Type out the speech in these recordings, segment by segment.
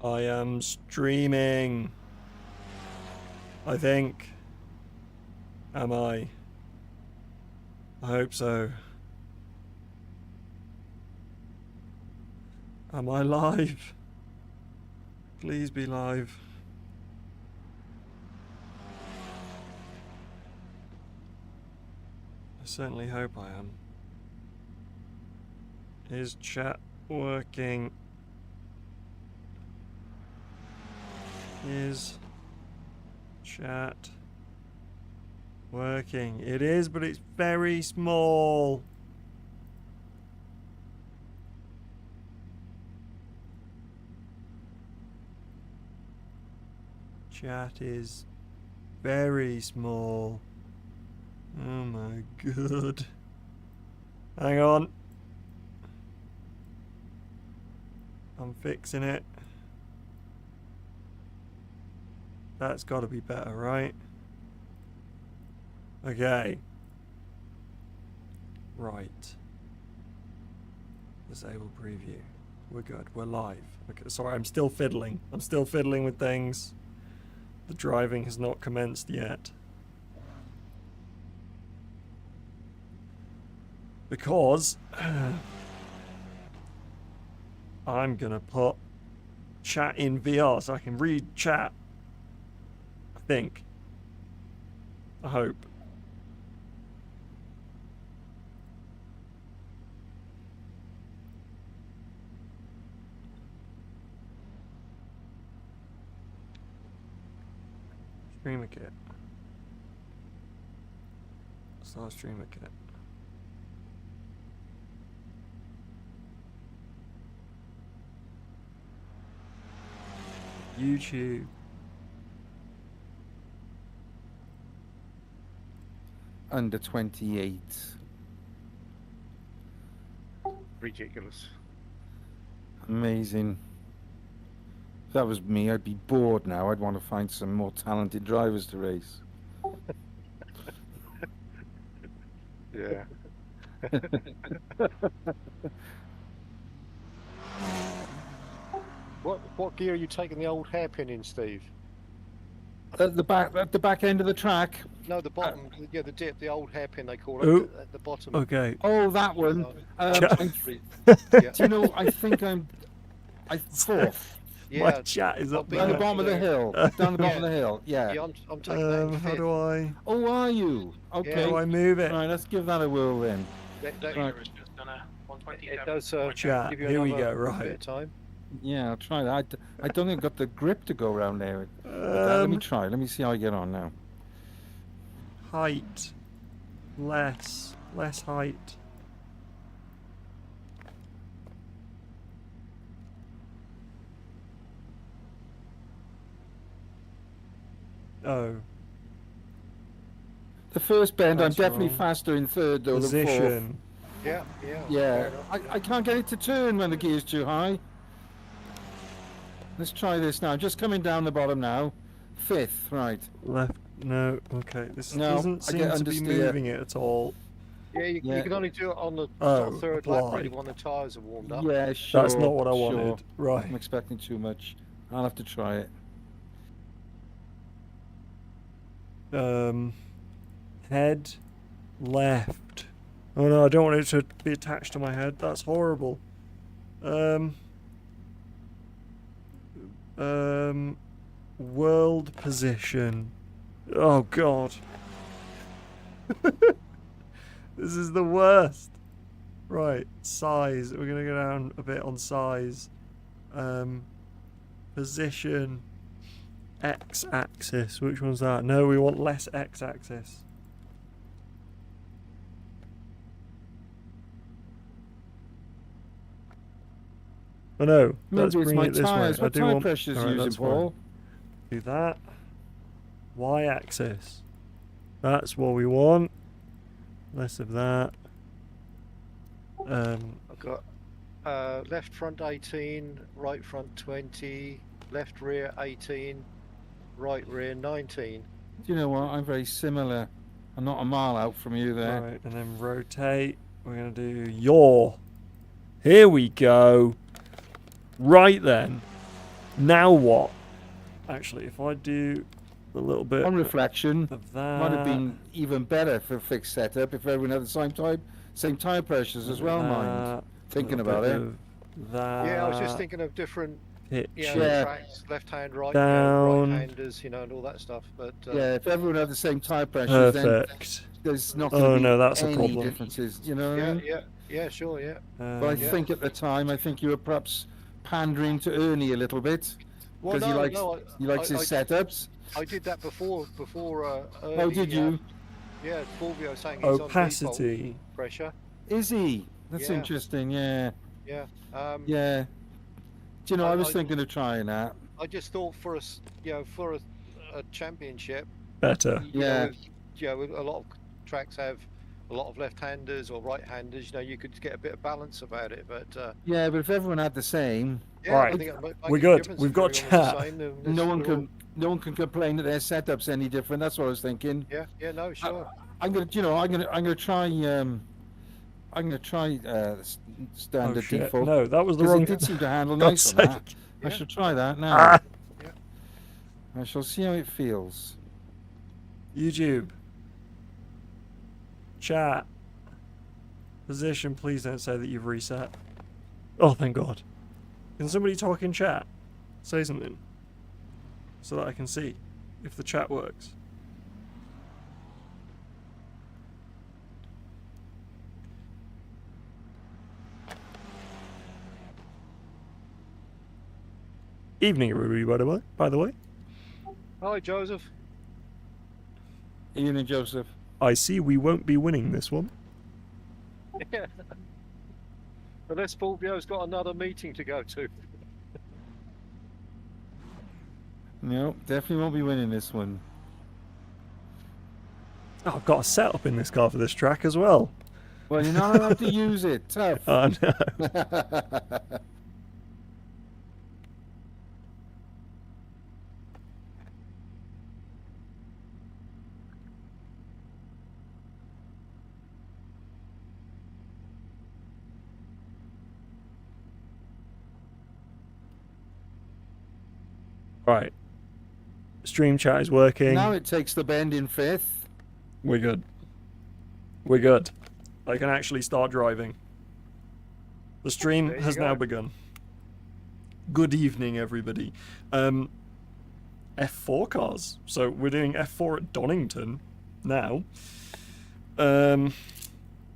I am streaming. I think. Am I? I hope so. Am I live? Please be live. I certainly hope I am. Is chat working? Is chat working? It is, but it's very small. Chat is very small. Oh my god. Hang on. I'm fixing it. That's got to be better, right? Okay. Right. Disable preview. We're good. We're live. Okay, sorry, I'm still fiddling. I'm still fiddling with things. The driving has not commenced yet. Because I'm gonna put chat in VR so I can read chat. I think. I hope. Streamer kit. Start streamer kit. YouTube. Under 28. Ridiculous. Amazing. If that was me, I'd be bored now. I'd want to find some more talented drivers to race. Yeah. What gear are you taking the old hairpin in, Steve? At the back end of the track. No, the bottom. Yeah, the dip, the old hairpin they call Ooh. it at the bottom. Okay. Oh, that one. Chat. Yeah. Do you know? I think I'm fourth. Yeah. My chat is up Down the there. bottom of the hill. Down the bottom of the hill. Yeah. Yeah, I'm taking that in How fifth. do I? Oh, are you? Okay. Yeah. How do I move it? Right, let's give that a whirl then. Right. It does Chat. give you Here we another go. bit of Right. time. Yeah, I'll try that. I don't think I've got the grip to go around there. Let me try. Let me see how I get on now. Height. Less height. Oh. The first bend, That's I'm definitely wrong. faster in third though than fourth. Position. Yeah. Yeah, fair enough. I can't get it to turn when the gear's too high. Let's try this now. Just coming down the bottom now. Fifth, right. Left. No. Okay. This No, doesn't I seem get to be understeer. moving it at all. Yeah, you Yeah. can only do it on the Oh, sort of third lap, apply. really, when the tyres are warmed up. Yeah, sure. That's not what I sure. wanted. Right. I'm expecting too much. I'll have to try it. Head left. Oh no, I don't want it to be attached to my head. That's horrible. World position. Oh god. This is the worst. Right, size. We're gonna go down a bit on size. Position. X-axis. Which one's that? No, we want less X-axis. Oh no, let's Maybe it's bring my it this way. tyres. I What do tyre want. pressure's Alright, using, that's fine. Paul? Do that. Y-axis. That's what we want. Less of that. I've got left front 18, right front 20, left rear 18, right rear 19. Do you know what? I'm very similar. I'm not a mile out from you there. Right, and then rotate. We're gonna do yaw. Here we go. Right then. Now what? Actually, if I do a little bit On reflection, of that, might have been even better for fixed setup if everyone had the same tire pressures as well. Mind thinking about it. That. Yeah, I was just thinking of different, Pitch Yeah. tracks, left hand, right, Down. right-handers, and all that stuff. But Yeah, if everyone had the same tire pressures, then Perfect. there's not going Oh to be no, that's a any problem. differences. You know what I mean? yeah, sure, yeah. But I Yeah. think at the time, I think you were perhaps pandering to Ernie a little bit Well, because he likes his setups. I did that before. Oh, did you? Yeah, Fulvio saying he's on Opacity. default pressure. Is he? That's Yeah. interesting. Yeah. Yeah. Yeah. Do you know, I was I- thinking of trying that. I just thought for us, for a championship, Better. Yeah. A lot of tracks have a lot of left-handers or right-handers. You could get a bit of balance about it. But Yeah, but if everyone had the same, yeah, Right. I think it might make We're a good. difference We've if got everyone was the chat. same, then no it's- one we're all- can complain that their setup's any different. That's what I was thinking. Yeah, no, sure. I'm gonna try standard Oh, shit. default. No, that was the Because wrong. it did seem to handle God's nice on that. sake. I Yeah. shall try that now. Ah, I shall see how it feels. YouTube. Chat. Position, please don't say that you've reset. Oh, thank God. Can somebody talk in chat? Say something. So that I can see if the chat works. Evening, everybody, by the way. Hi, Joseph. Ian and Joseph. I see we won't be winning this one. Yeah. Unless Fulvio's got another meeting to go to. No, definitely won't be winning this one. Oh, I've got a setup in this car for this track as well. Well, you're not allowed to use it. Tough. Oh, no. Right. Stream chat is working. Now it takes the bend in fifth. We're good. We're good. I can actually start driving. The stream There you has now go. begun. Good evening, everybody. F4 cars. So we're doing F4 at Donnington now.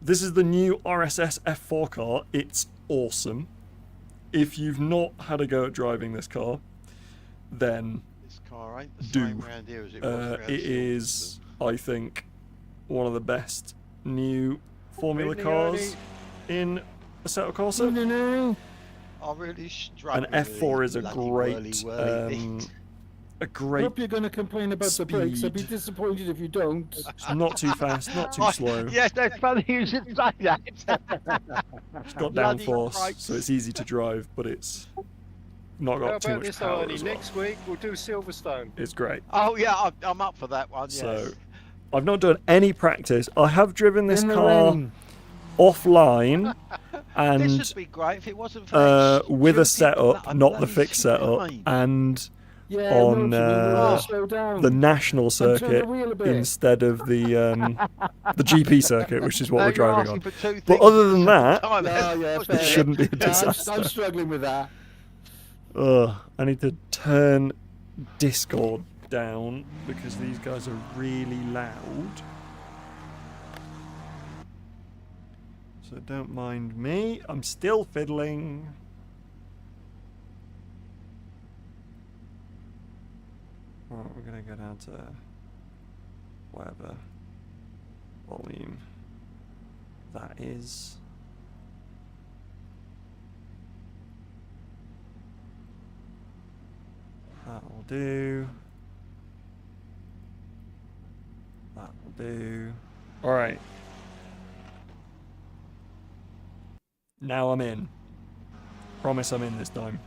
This is the new RSS F4 car. It's awesome. If you've not had a go at driving this car, then This car ain't the do. same round here as it was round It is, I think, one of the best new Formula Evening, cars in Assetto Corsa. No. I'm really struggling. An F4 with is a bloody great, whirly things. a I great. hope you're going to complain about the brakes. I'd be speed. disappointed if you don't. It's not too fast, not too slow. Yes, that's funny you should say that. It's got bloody downforce, brakes. so it's easy to drive, but it's not How got too about much this, power Arnie? as well. Next week we'll do Silverstone. It's great. Oh yeah, I'm up for that one. Yes. So, I've not done any practice. I have driven this In the car rain. offline, this and would be great if it wasn't for that with a stupid setup, not the bloody fixed setup, screen. and Yeah, on, no, uh, slow down. the national turn the circuit wheel a bit. instead of the GP circuit, which is what Now we're you're driving asking on. for two But things other at the than same that, time. Yeah, it fair. shouldn't be a Yeah, disaster. I'm struggling with that. Ugh, I need to turn Discord down because these guys are really loud. So don't mind me. I'm still fiddling. Right, we're gonna go down to whatever volume that is. That'll do. That'll do. Alright. Now I'm in. Promise I'm in this time.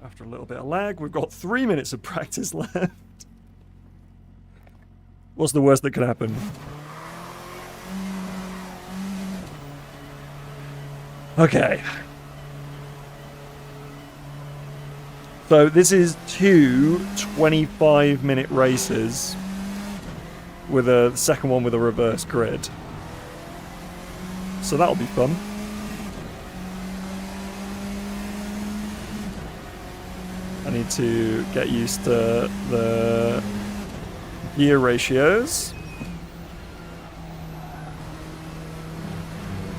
After a little bit of lag, we've got 3 minutes of practice left. What's the worst that could happen? So this is two 25-minute races with a second one with a reverse grid. So that'll be fun. I need to get used to the gear ratios.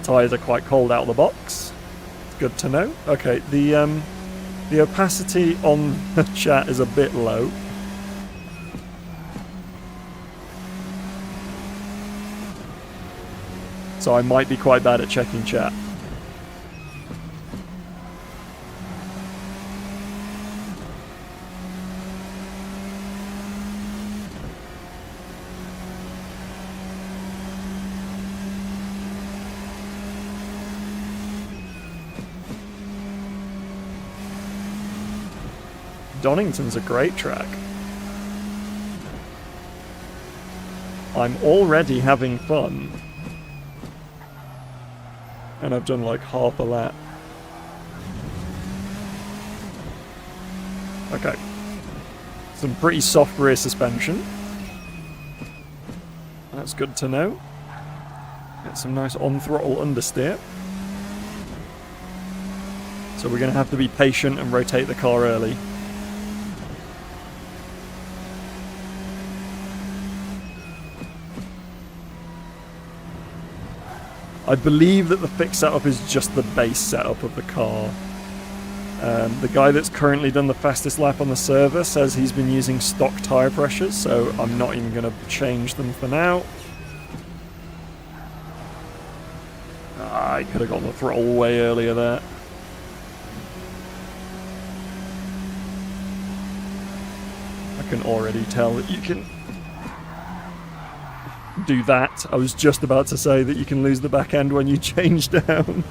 Tires are quite cold out of the box. It's good to know. Okay, the opacity on the chat is a bit low. So I might be quite bad at checking chat. Donnington's a great track. I'm already having fun. And I've done like half a lap. Okay. Some pretty soft rear suspension. That's good to know. Get some nice on-throttle understeer. So we're going to have to be patient and rotate the car early. I believe that the fixed setup is just the base setup of the car. The guy that's currently done the fastest lap on the server says he's been using stock tyre pressures, so I'm not even going to change them for now. I could have got the throttle way earlier there. I can already tell that you can do that. I was just about to say that you can lose the back end when you change down.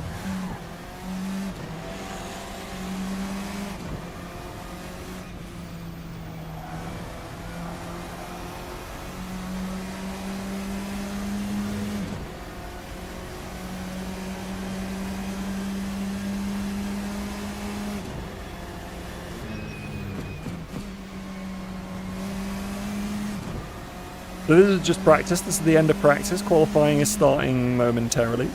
So this is just practice. This is the end of practice. Qualifying is starting momentarily.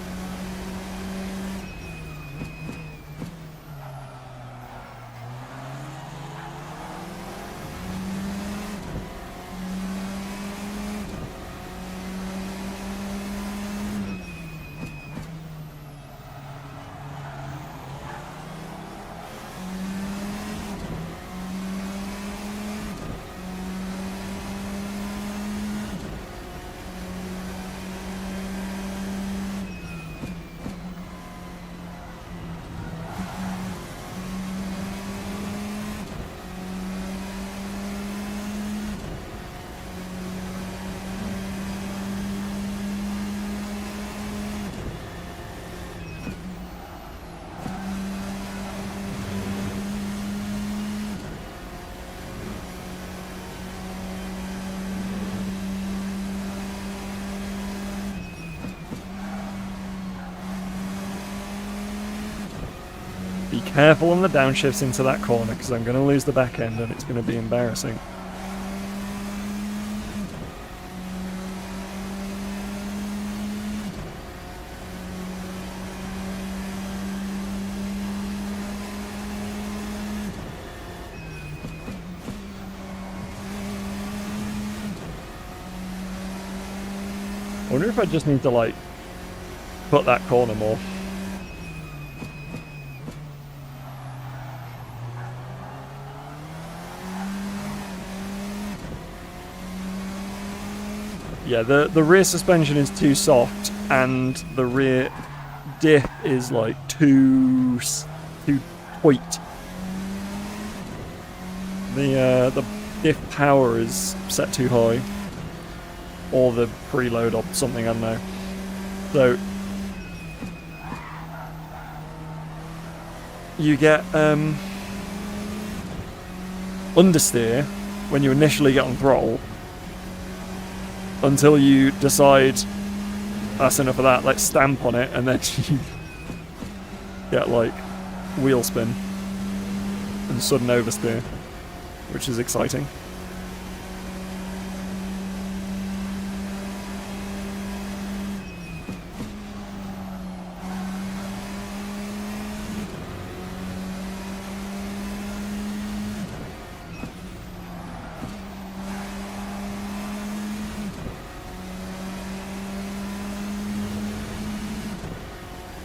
Be careful on the downshifts into that corner because I'm going to lose the back end and it's going to be embarrassing. I wonder if I just need to like put that corner more. Yeah, the rear suspension is too soft, and the rear diff is like too tight. The diff power is set too high, or the preload or something, I don't know. So you get understeer when you initially get on throttle. Until you decide that's enough of that, let's stamp on it, and then you get like wheel spin. and sudden oversteer, which is exciting.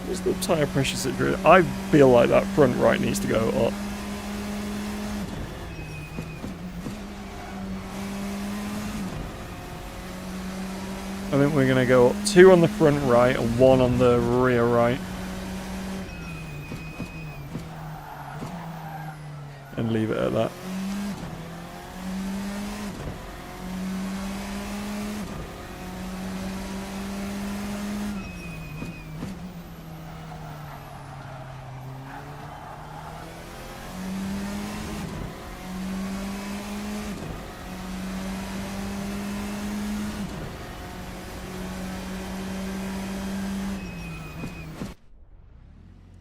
What's the tyre pressure situation? I feel like that front right needs to go up. I think we're going to go up 2 on the front right and 1 on the rear right. And leave it at that.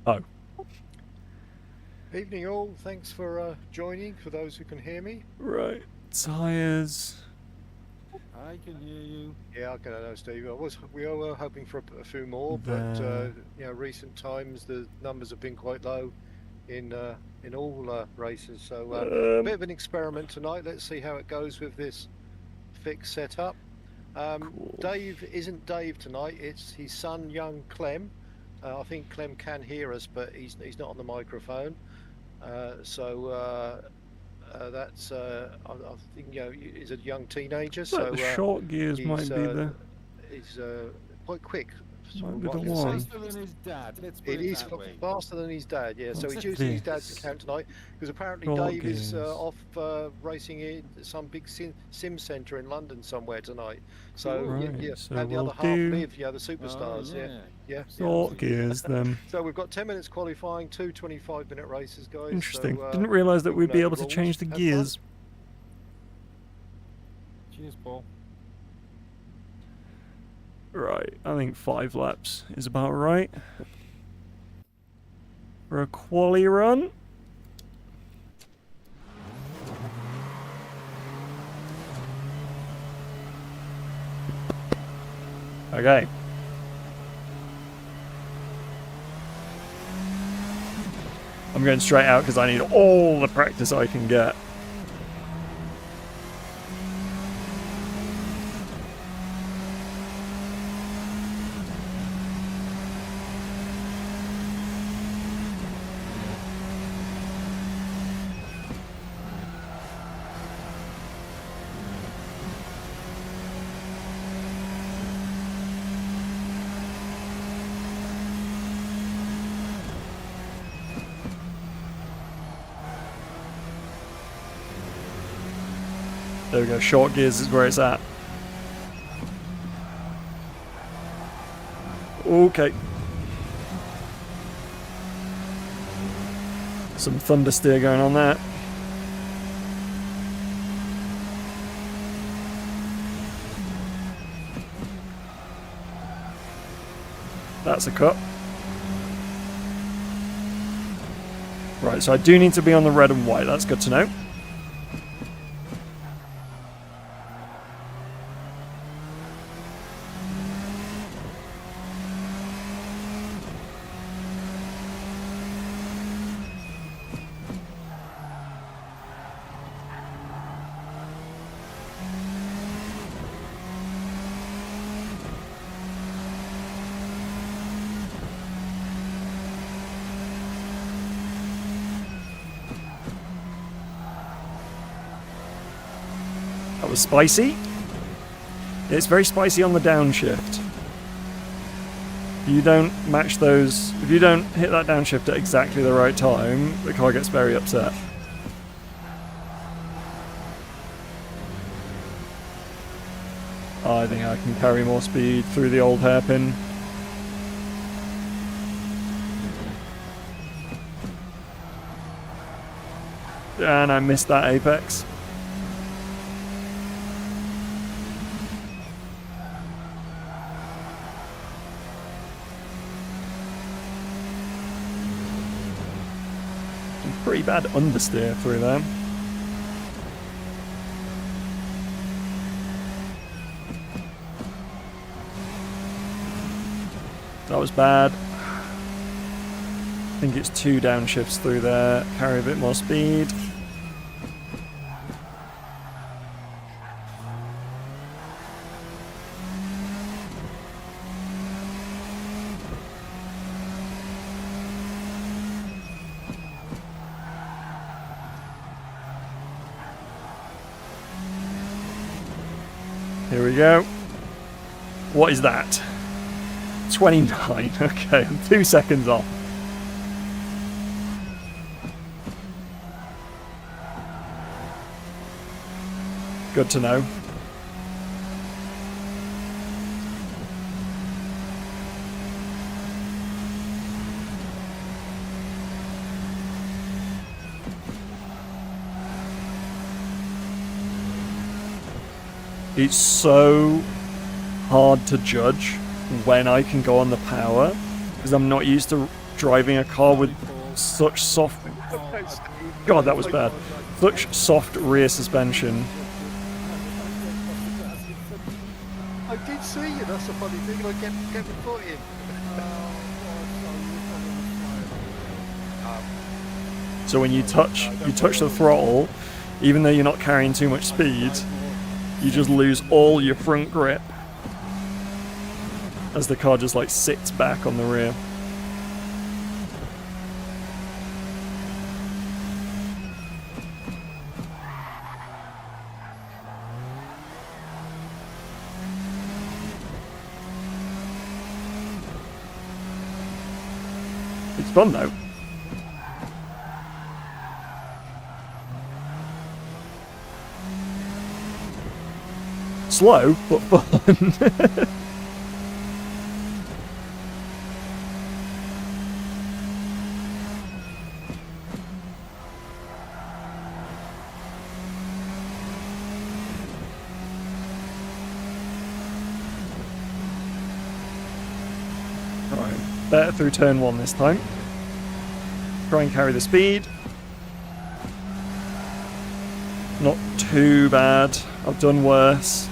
Oh. Evening all, thanks for joining, for those who can hear me. Right. Tyres. I can hear you. Yeah, I can know, Steve. We were hoping for a few more, but you know, recent times the numbers have been quite low in all races. So a bit of an experiment tonight. Let's see how it goes with this fixed setup. Cool. Dave isn't Dave tonight. It's his son, young Clem. I think Clem can hear us, but he's not on the microphone. So that's I think, you know, he's a young teenager. So The short gears might be the... He's quite quick. Might be what the I can one. say. Faster than his dad. Let's put It it is that way. faster than his dad, yeah. So What's he's using his dad's this? account tonight because apparently Short Dave is gears. off racing in some big sim centre in London somewhere tonight. So Right, yeah, so and the we'll other half do live, yeah, the superstars, yeah. Short gears then. So we've got 10 minutes qualifying, 2 25-minute races, guys. Interesting. So, Didn't realise that we'll we'd be know able the to change the rules. Have fun. gears. Cheers, Paul. Right, I think 5 laps is about right. For a quali run. Okay. I'm going straight out because I need all the practice I can get. There we go, short gears is where it's at. Okay. Some thunder steer going on there. That's a cut. Right, so I do need to be on the red and white, that's good to know. That was spicy. It's very spicy on the downshift. If you don't match those, if you don't hit that downshift at exactly the right time, the car gets very upset. I think I can carry more speed through the old hairpin. And I missed that apex. Some pretty bad understeer through there. That was bad. I think it's 2 downshifts through there. Carry a bit more speed. Here we go. What is that? 29. Okay, I'm 2 seconds off. Good to know. It's so hard to judge when I can go on the power because I'm not used to driving a car with such soft... God, that was bad. Such soft rear suspension. I did see you, that's a funny thing, I kept my foot in. So when you touch the throttle, even though you're not carrying too much speed, you just lose all your front grip as the car just like sits back on the rear. It's fun though. Slow, but fun. Right, better through turn 1 this time. Try and carry the speed. Not too bad. I've done worse.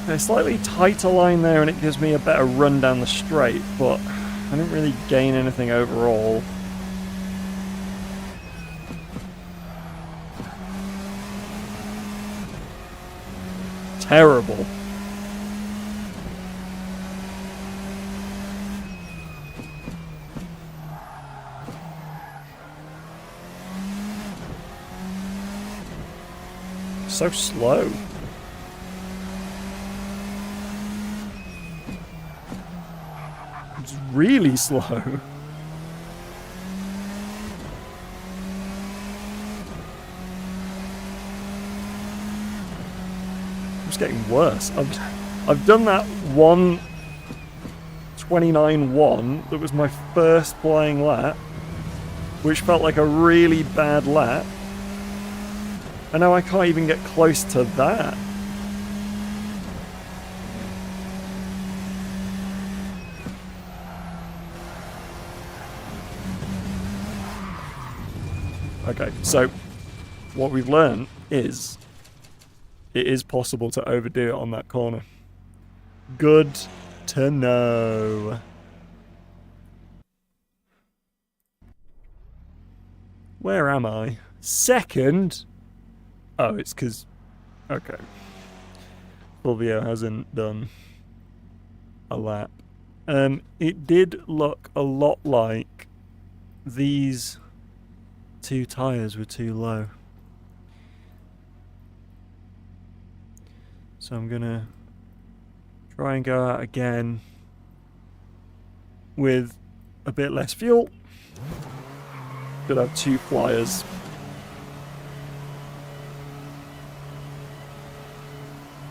A slightly tighter line there and it gives me a better run down the straight, but I didn't really gain anything overall. Terrible. So slow. It's really slow. It's getting worse. I've done that 1:29.1 that was my first flying lap, which felt like a really bad lap. And now I can't even get close to that. Okay, so what we've learned is it is possible to overdo it on that corner. Good to know. Where am I? Second? Oh, it's because... Okay. Fulvio hasn't done a lap. It did look a lot like these 2 tyres were too low. So I'm gonna try and go out again with a bit less fuel. Could have 2 flyers.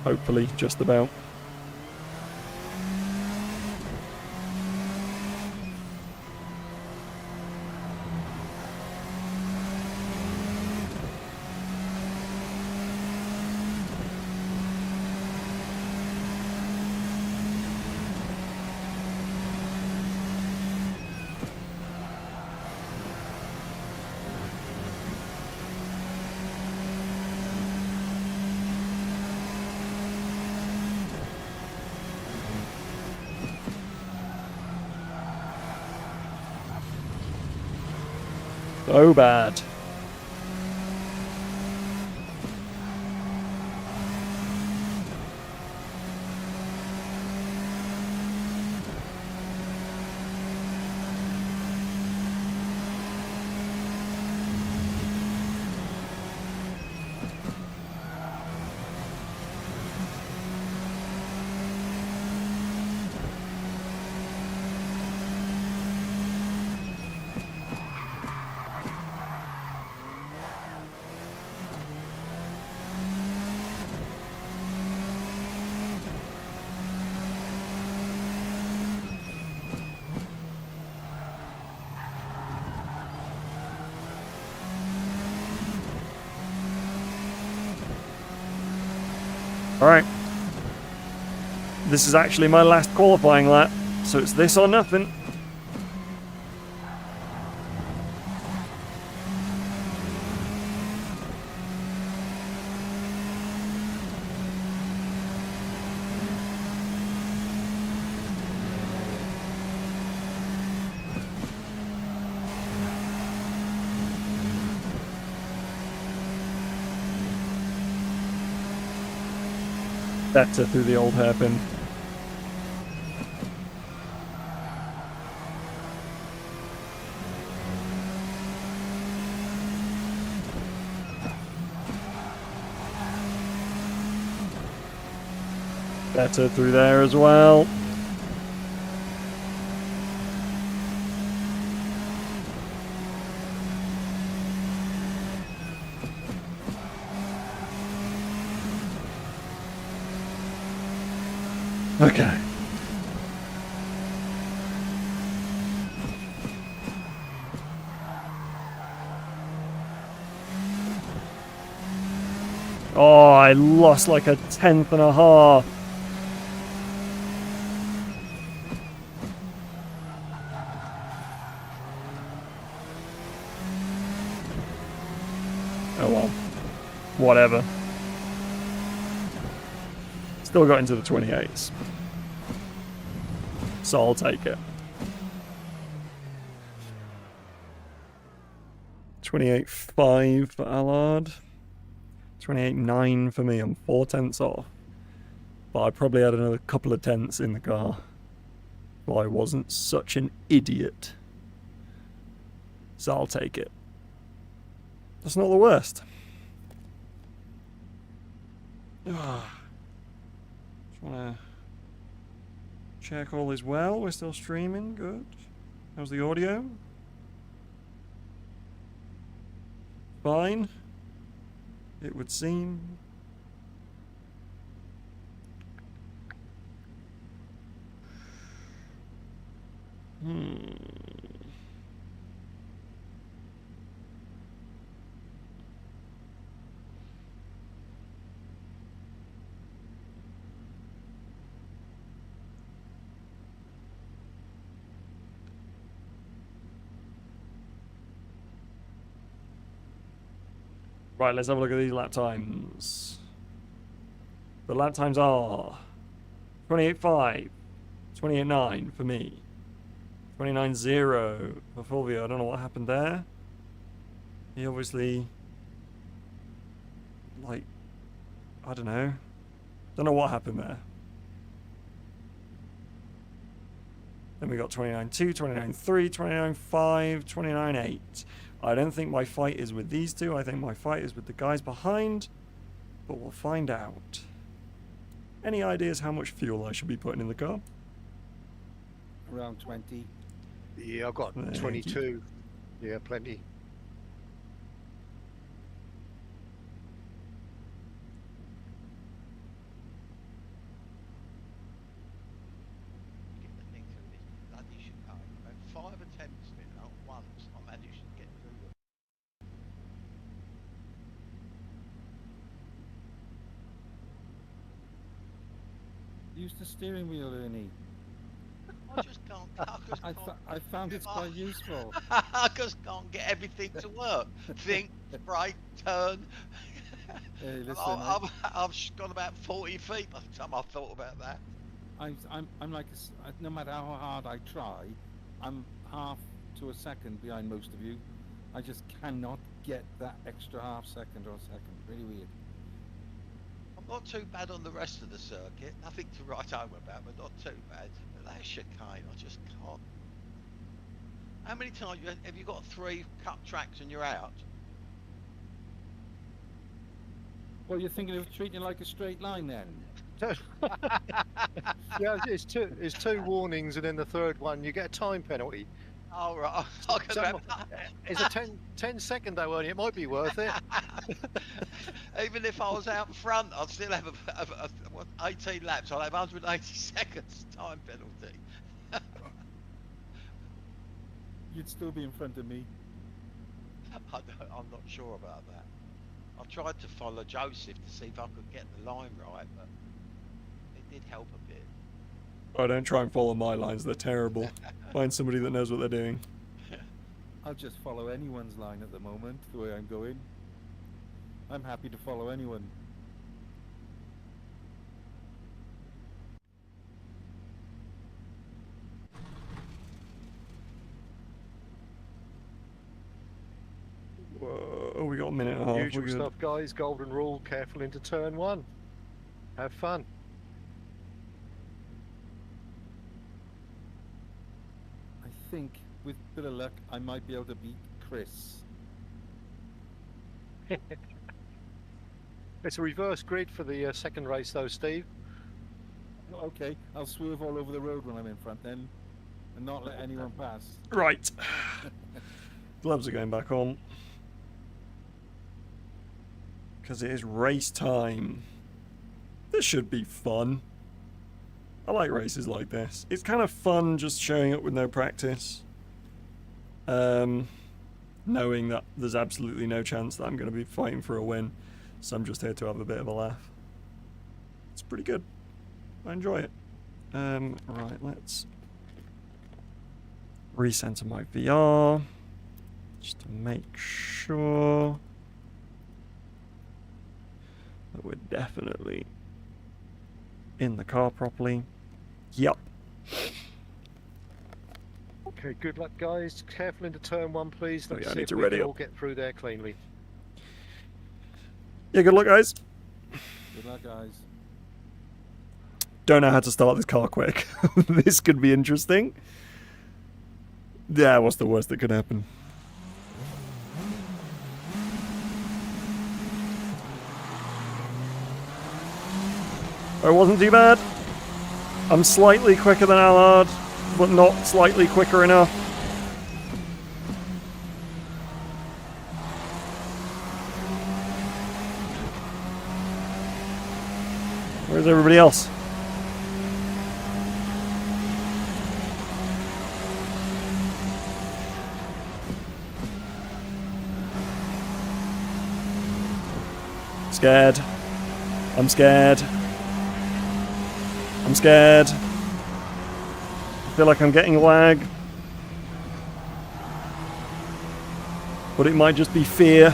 Hopefully, just about. So bad. Alright. This is actually my last qualifying lap, so it's this or nothing. Better through the old hairpin. Better through there as well. Okay. Oh, I lost like a tenth and a half. Oh well. Whatever. Still got into the 28s. So I'll take it. 28.5 for Allard. 28.9 for me. I'm 4 tenths off. But I probably had another couple of tenths in the car. Well, I wasn't such an idiot. So I'll take it. That's not the worst. Just want to check all is well. We're still streaming. Good. How's the audio? Fine. It would seem. Right, let's have a look at these lap times. The lap times are 28.5, 28.9 for me, 29.0 for Fulvio. I don't know what happened there. He obviously, like, I don't know. Don't know what happened there. Then we got 29.2, 29.3, 29.5, 29.8. I don't think my fight is with these two. I think my fight is with the guys behind. But we'll find out. Any ideas how much fuel I should be putting in the car? Around 20. Yeah, I've got 22. Yeah, plenty. Get the thing through this bloody chicane. I've had 5 attempts in it, not once I managed to get through them. Use the steering wheel, Ernie. I just can't. I found it's quite useful. I just can't get everything to work. Think, brake, turn. Hey, listen, I've gone about 40 feet by the time I thought about that. I'm like, no matter how hard I try, I'm half to a second behind most of you. I just cannot get that extra half second or second. Really weird. I'm not too bad on the rest of the circuit. Nothing to write home about, but not too bad. But that chicane, I just can't. How many times have you got 3 cut tracks and you're out? Well, you're thinking of treating it like a straight line then? Yeah, it's two warnings, and then the third one you get a time penalty. Oh, right. It's a 10-second though, only. It might be worth it. Even if I was out front, I'd still have what, 18 laps. I'd have 180 seconds time penalty. You'd still be in front of me. I'm not sure about that. I tried to follow Joseph to see if I could get the line right, but it did help a bit. Oh, don't try and follow my lines, they're terrible. Find somebody that knows what they're doing. I'll just follow anyone's line at the moment, the way I'm going. I'm happy to follow anyone. Whoa, we got a minute and a half. Usual We're good. stuff, guys. Golden rule: careful into turn 1. Have fun. I think, with a bit of luck, I might be able to beat Chris. It's a reverse grid for the second race, though, Steve. Okay, I'll swerve all over the road when I'm in front then, and not let anyone pass. Right. Gloves are going back on. Because it is race time. This should be fun. I like races like this. It's kind of fun just showing up with no practice. Knowing that there's absolutely no chance that I'm going to be fighting for a win. So I'm just here to have a bit of a laugh. It's pretty good. I enjoy it. Right, let's recenter my VR. Just to make sure that we're definitely in the car properly. Yup. Okay, good luck, guys. Careful into turn 1, please. Oh, Let's yeah, I see need if to we ready can up. all get through there cleanly. Yeah, good luck, guys. Good luck, guys. Don't know how to start this car quick. This could be interesting. Yeah, what's the worst that could happen? Oh, it wasn't too bad. I'm slightly quicker than Allard, but not slightly quicker enough. Where's everybody else? Scared. I'm scared. I'm scared. I feel like I'm getting lag. But it might just be fear.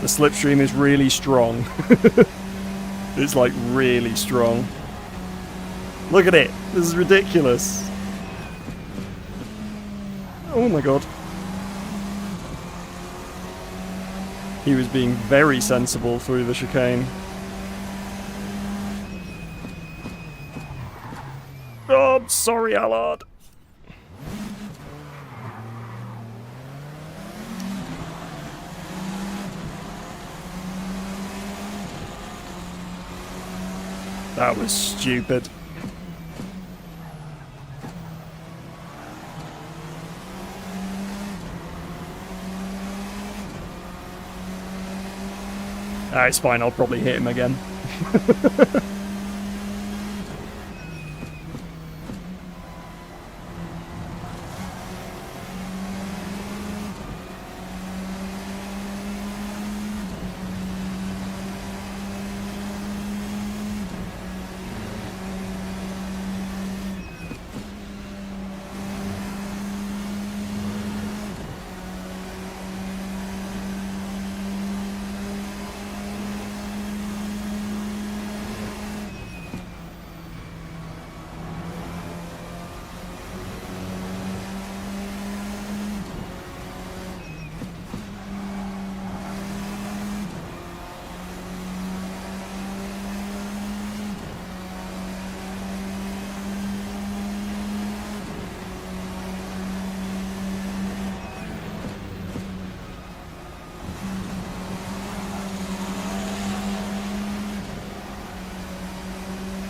The slipstream is really strong. It's like really strong. Look at it. This is ridiculous. Oh my god. He was being very sensible through the chicane. Oh, I'm sorry, Allard. That was stupid. Ah, it's fine, I'll probably hit him again.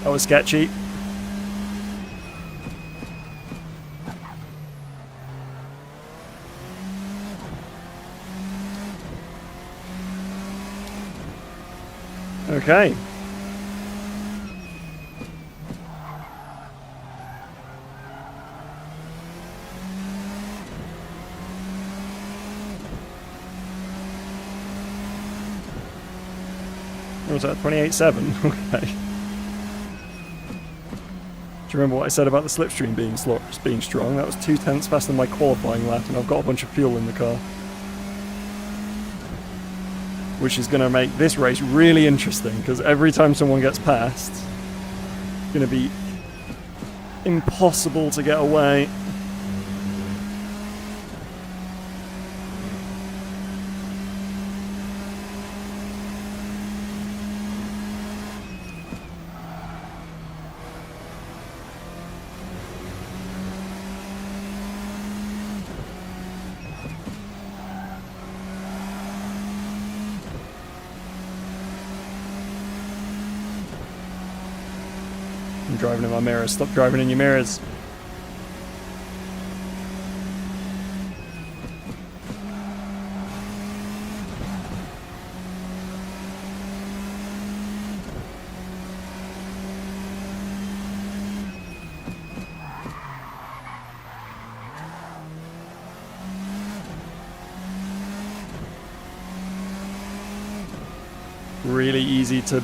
That was sketchy. Okay. What was that? 28.7? Okay. Do you remember what I said about the slipstream being strong? That was 2/10 faster than my qualifying lap, and I've got a bunch of fuel in the car. Which is going to make this race really interesting, because every time someone gets past, it's going to be impossible to get away. I'm driving in my mirrors. Stop driving in your mirrors. Really easy to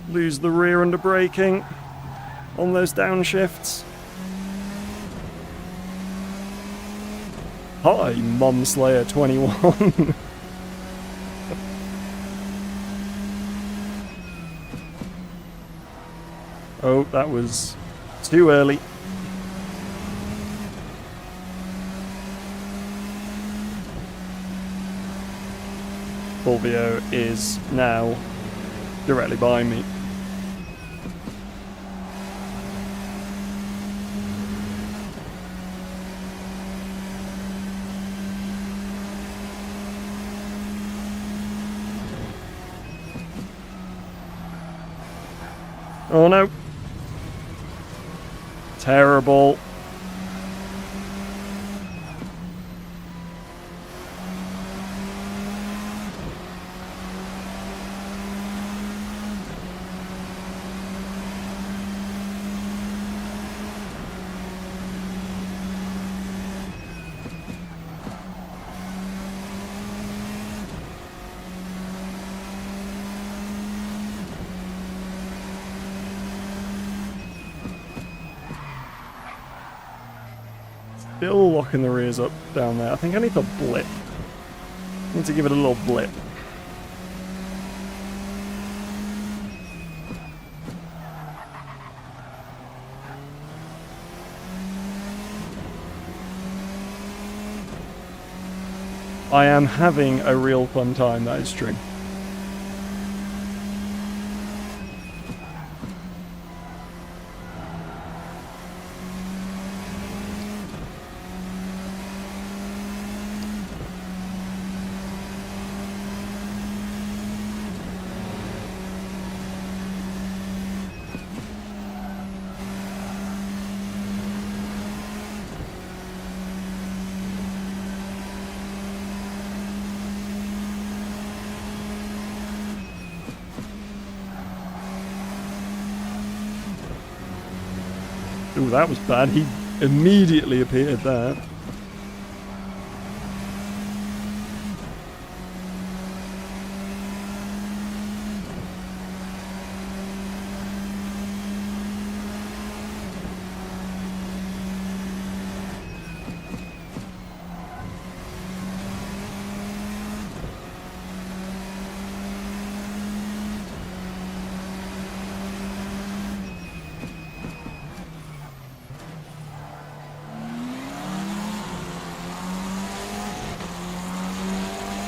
lose the rear under braking on those downshifts. Hi, Momslayer 21. Oh, that was too early. Fulvio is now directly behind me. Oh no. Terrible. Still locking the rears up down there. I think I need to blip. I need to give it a little blip. I am having a real fun time, that is true. Ooh, that was bad. He immediately appeared there.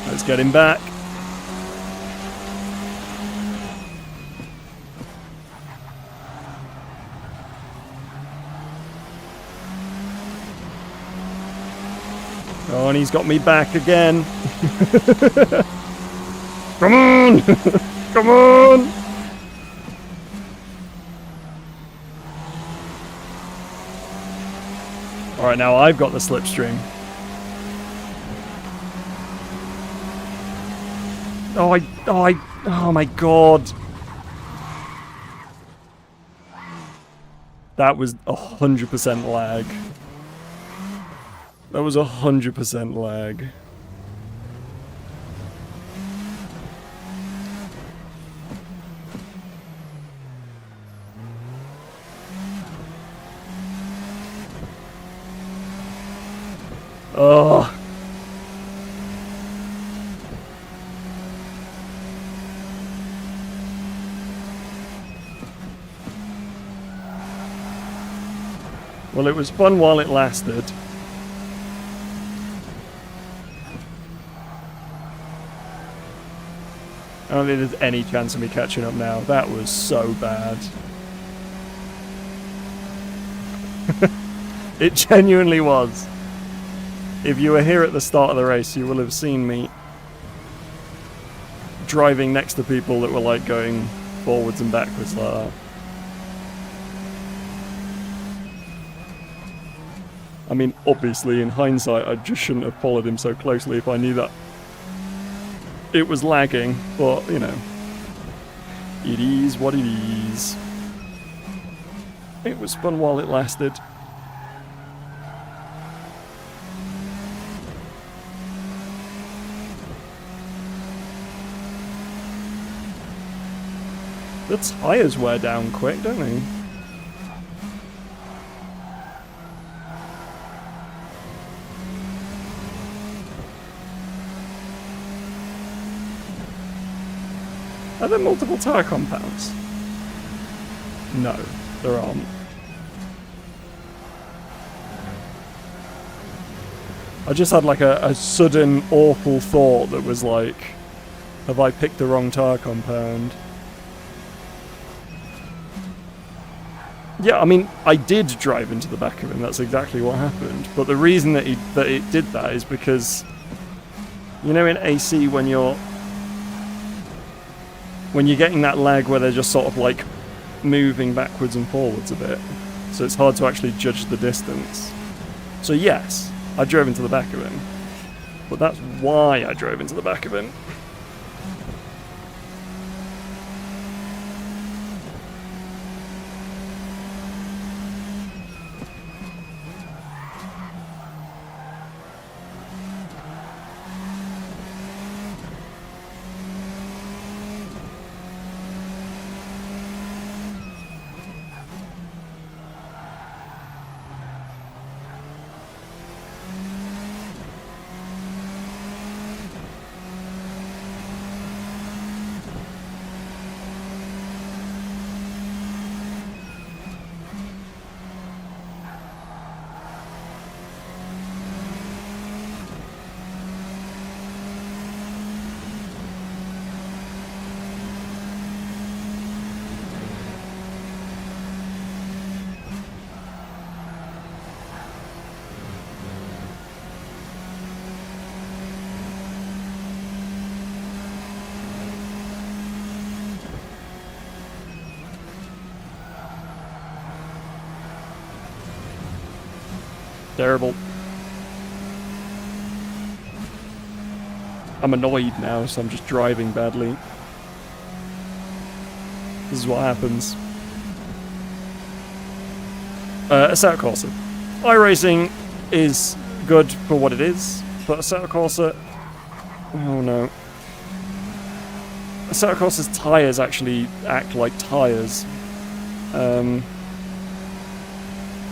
Let's get him back. Oh, and he's got me back again. Come on! Come on! Alright, now I've got the slipstream. Oh my god. That was 100% lag. That was 100% lag. Oh. Well, it was fun while it lasted. I don't think there's any chance of me catching up now. That was so bad. It genuinely was. If you were here at the start of the race, you will have seen me driving next to people that were like going forwards and backwards like that. I mean, obviously, in hindsight, I just shouldn't have followed him so closely if I knew that it was lagging, but, you know, it is what it is. It was fun while it lasted. The tyres wear down quick, don't they? Are there multiple tyre compounds? No, there aren't. I just had like a sudden awful thought that was like, have I picked the wrong tyre compound? Yeah, I mean, I did drive into the back of him, that's exactly what happened. But the reason that it did that is because, you know, in AC when you're getting that lag where they're just sort of like moving backwards and forwards a bit, so it's hard to actually judge the distance. So yes, I drove into the back of him, but that's why I drove into the back of him. Terrible. I'm annoyed now, so I'm just driving badly. This is what happens. Assetto Corsa. iRacing is good for what it is, but Assetto Corsa... Oh no. Assetto Corsa's tyres actually act like tyres. The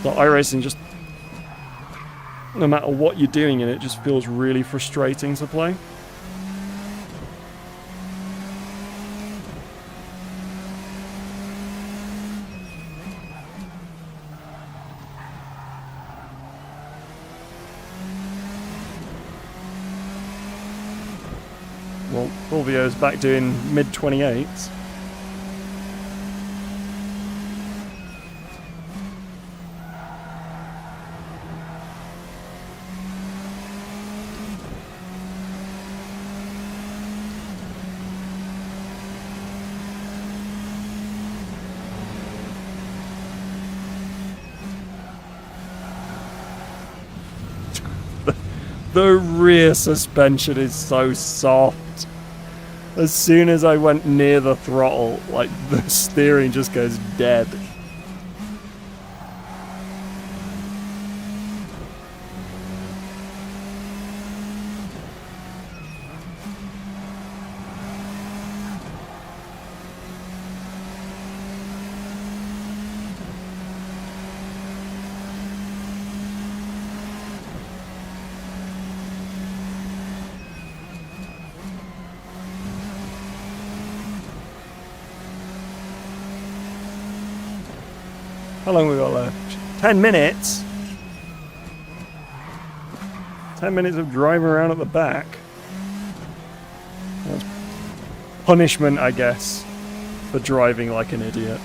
iRacing just... No matter what you're doing in it, just feels really frustrating to play. Well, Fulvio's back doing mid-28s. The rear suspension is so soft. As soon as I went near the throttle, like, the steering just goes dead. How long we got left? 10 minutes? 10 minutes of driving around at the back. That's punishment, I guess, for driving like an idiot.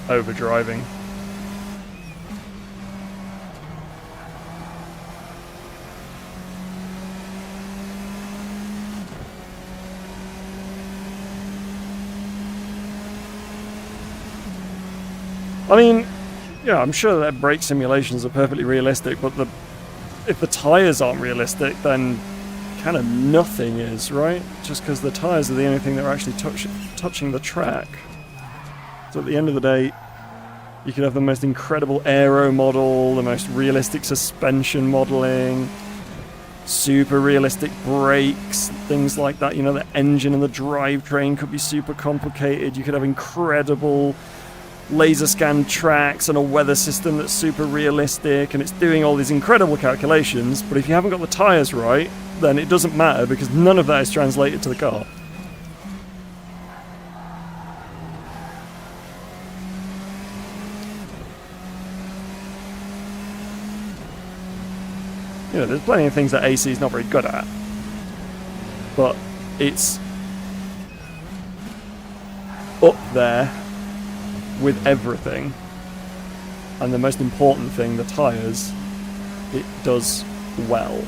Overdriving. I mean, yeah, I'm sure that brake simulations are perfectly realistic, but if the tires aren't realistic, then kind of nothing is, right? Just because the tires are the only thing that are actually touching the track. So at the end of the day, you could have the most incredible aero model, the most realistic suspension modeling, super realistic brakes, things like that. You know, the engine and the drivetrain could be super complicated. You could have incredible laser scan tracks and a weather system that's super realistic, and it's doing all these incredible calculations. But if you haven't got the tires right, then it doesn't matter, because none of that is translated to the car. You know, there's plenty of things that AC is not very good at, but it's up there with everything. And the most important thing, the tyres, it does well.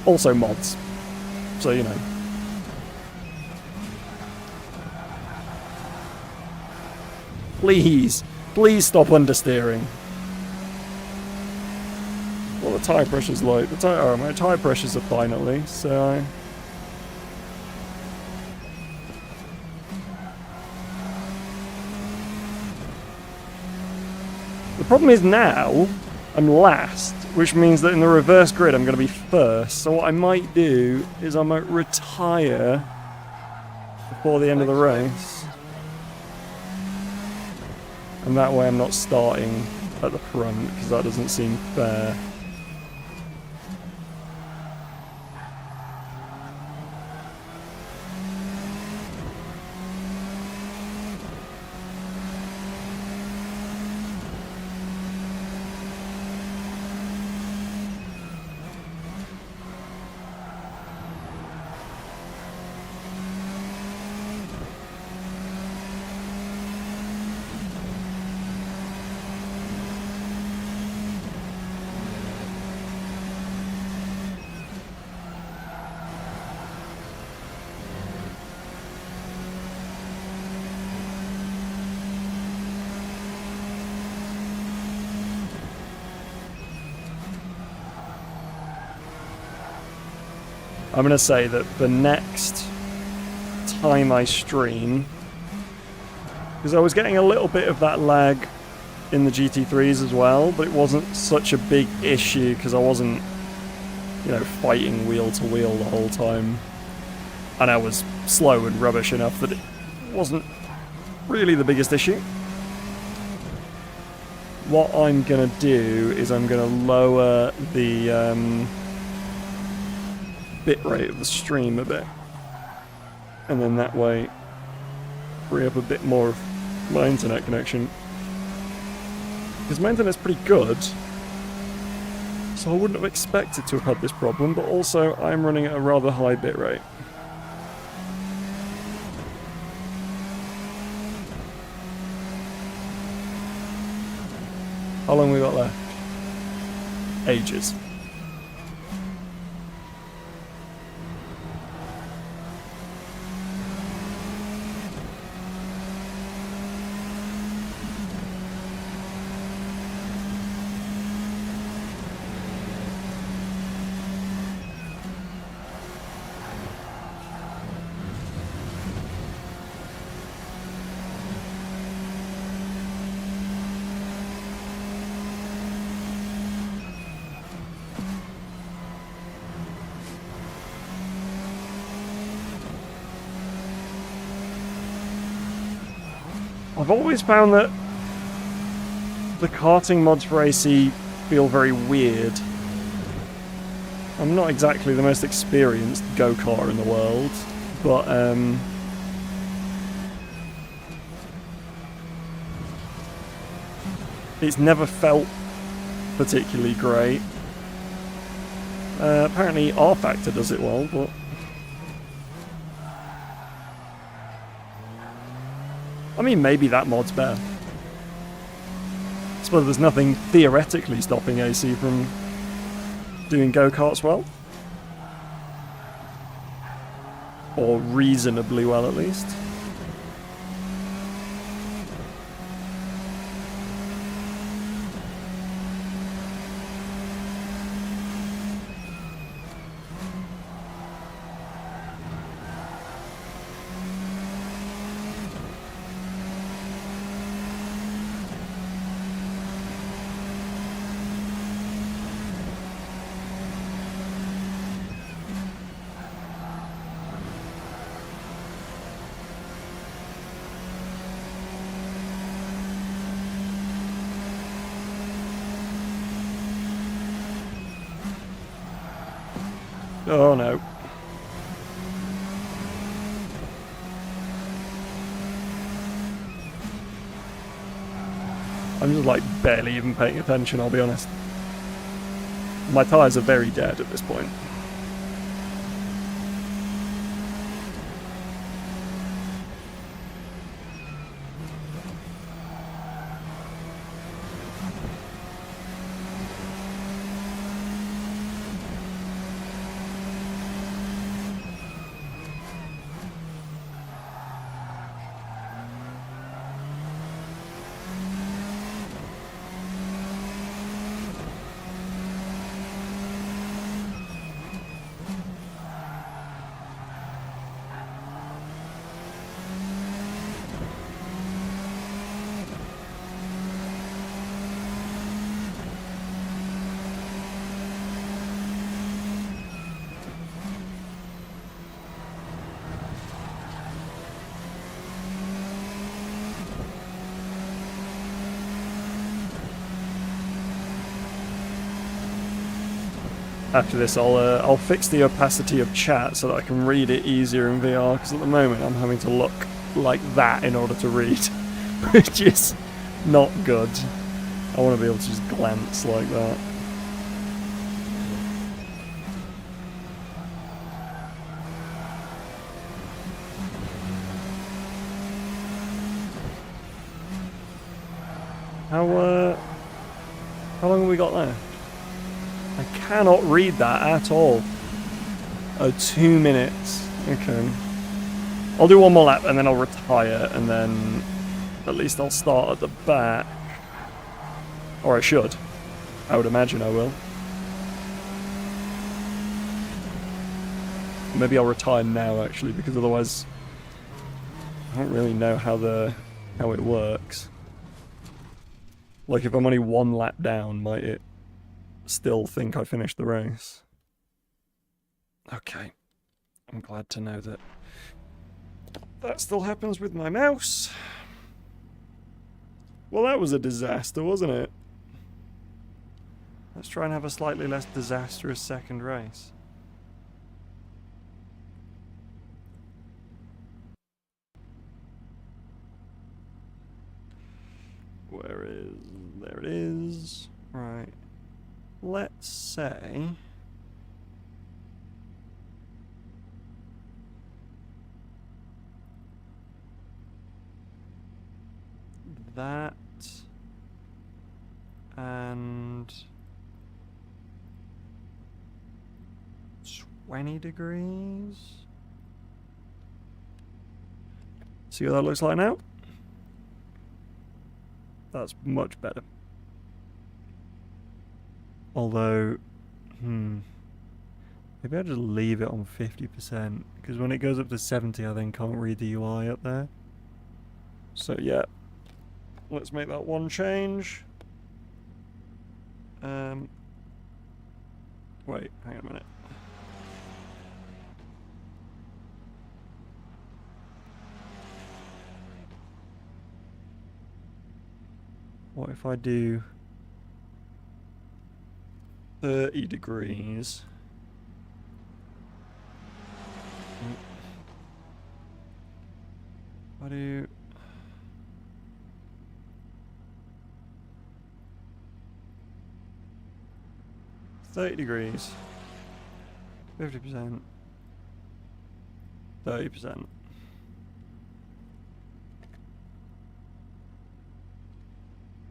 Also mods, so you know. Please stop understeering. What are the tyre pressures like? My tyre pressures are fine at least, so... The problem is now, I'm last, which means that in the reverse grid I'm going to be first. So what I might do is I might retire before the end of the race. And that way I'm not starting at the front, because that doesn't seem fair. I'm going to say that the next time I stream, because I was getting a little bit of that lag in the GT3s as well, but it wasn't such a big issue because I wasn't you know, fighting wheel to wheel the whole time, and I was slow and rubbish enough that it wasn't really the biggest issue. What I'm gonna do is I'm gonna lower the bit rate of the stream a bit, and then that way free up a bit more of my internet connection, because my internet's pretty good, so I wouldn't have expected to have had this problem, but also I'm running at a rather high bit rate. How long we got left? Ages. I've always found that the karting mods for AC feel very weird. I'm not exactly the most experienced go-kart in the world, but it's never felt particularly great. Apparently R-Factor does it well, but I mean, maybe that mod's better. I suppose there's nothing theoretically stopping AC from doing go-karts well. Or reasonably well, at least. Oh no. I'm just like barely even paying attention, I'll be honest. My tyres are very dead at this point. After this, I'll fix the opacity of chat so that I can read it easier in VR, because at the moment I'm having to look like that in order to read, which is not good. I want to be able to just glance like that. How long have we got left? I cannot read that at all. Oh, 2 minutes. Okay. I'll do one more lap and then I'll retire, and then at least I'll start at the back. Or I should. I would imagine I will. Maybe I'll retire now, actually, because otherwise I don't really know how it works. Like, if I'm only one lap down, might it still think I finished the race? Okay. I'm glad to know that that still happens with my mouse. Well, that was a disaster, wasn't it? Let's try and have a slightly less disastrous second race. Where is... there it is. Right. Let's say... that... and... 20 degrees? See what that looks like now? That's much better. Although, maybe I'll just leave it on 50%, because when it goes up to 70 I then can't read the UI up there. So yeah, let's make that one change. Wait, hang on a minute. What if I do 30 degrees? I do 30 degrees, 50%, 30%.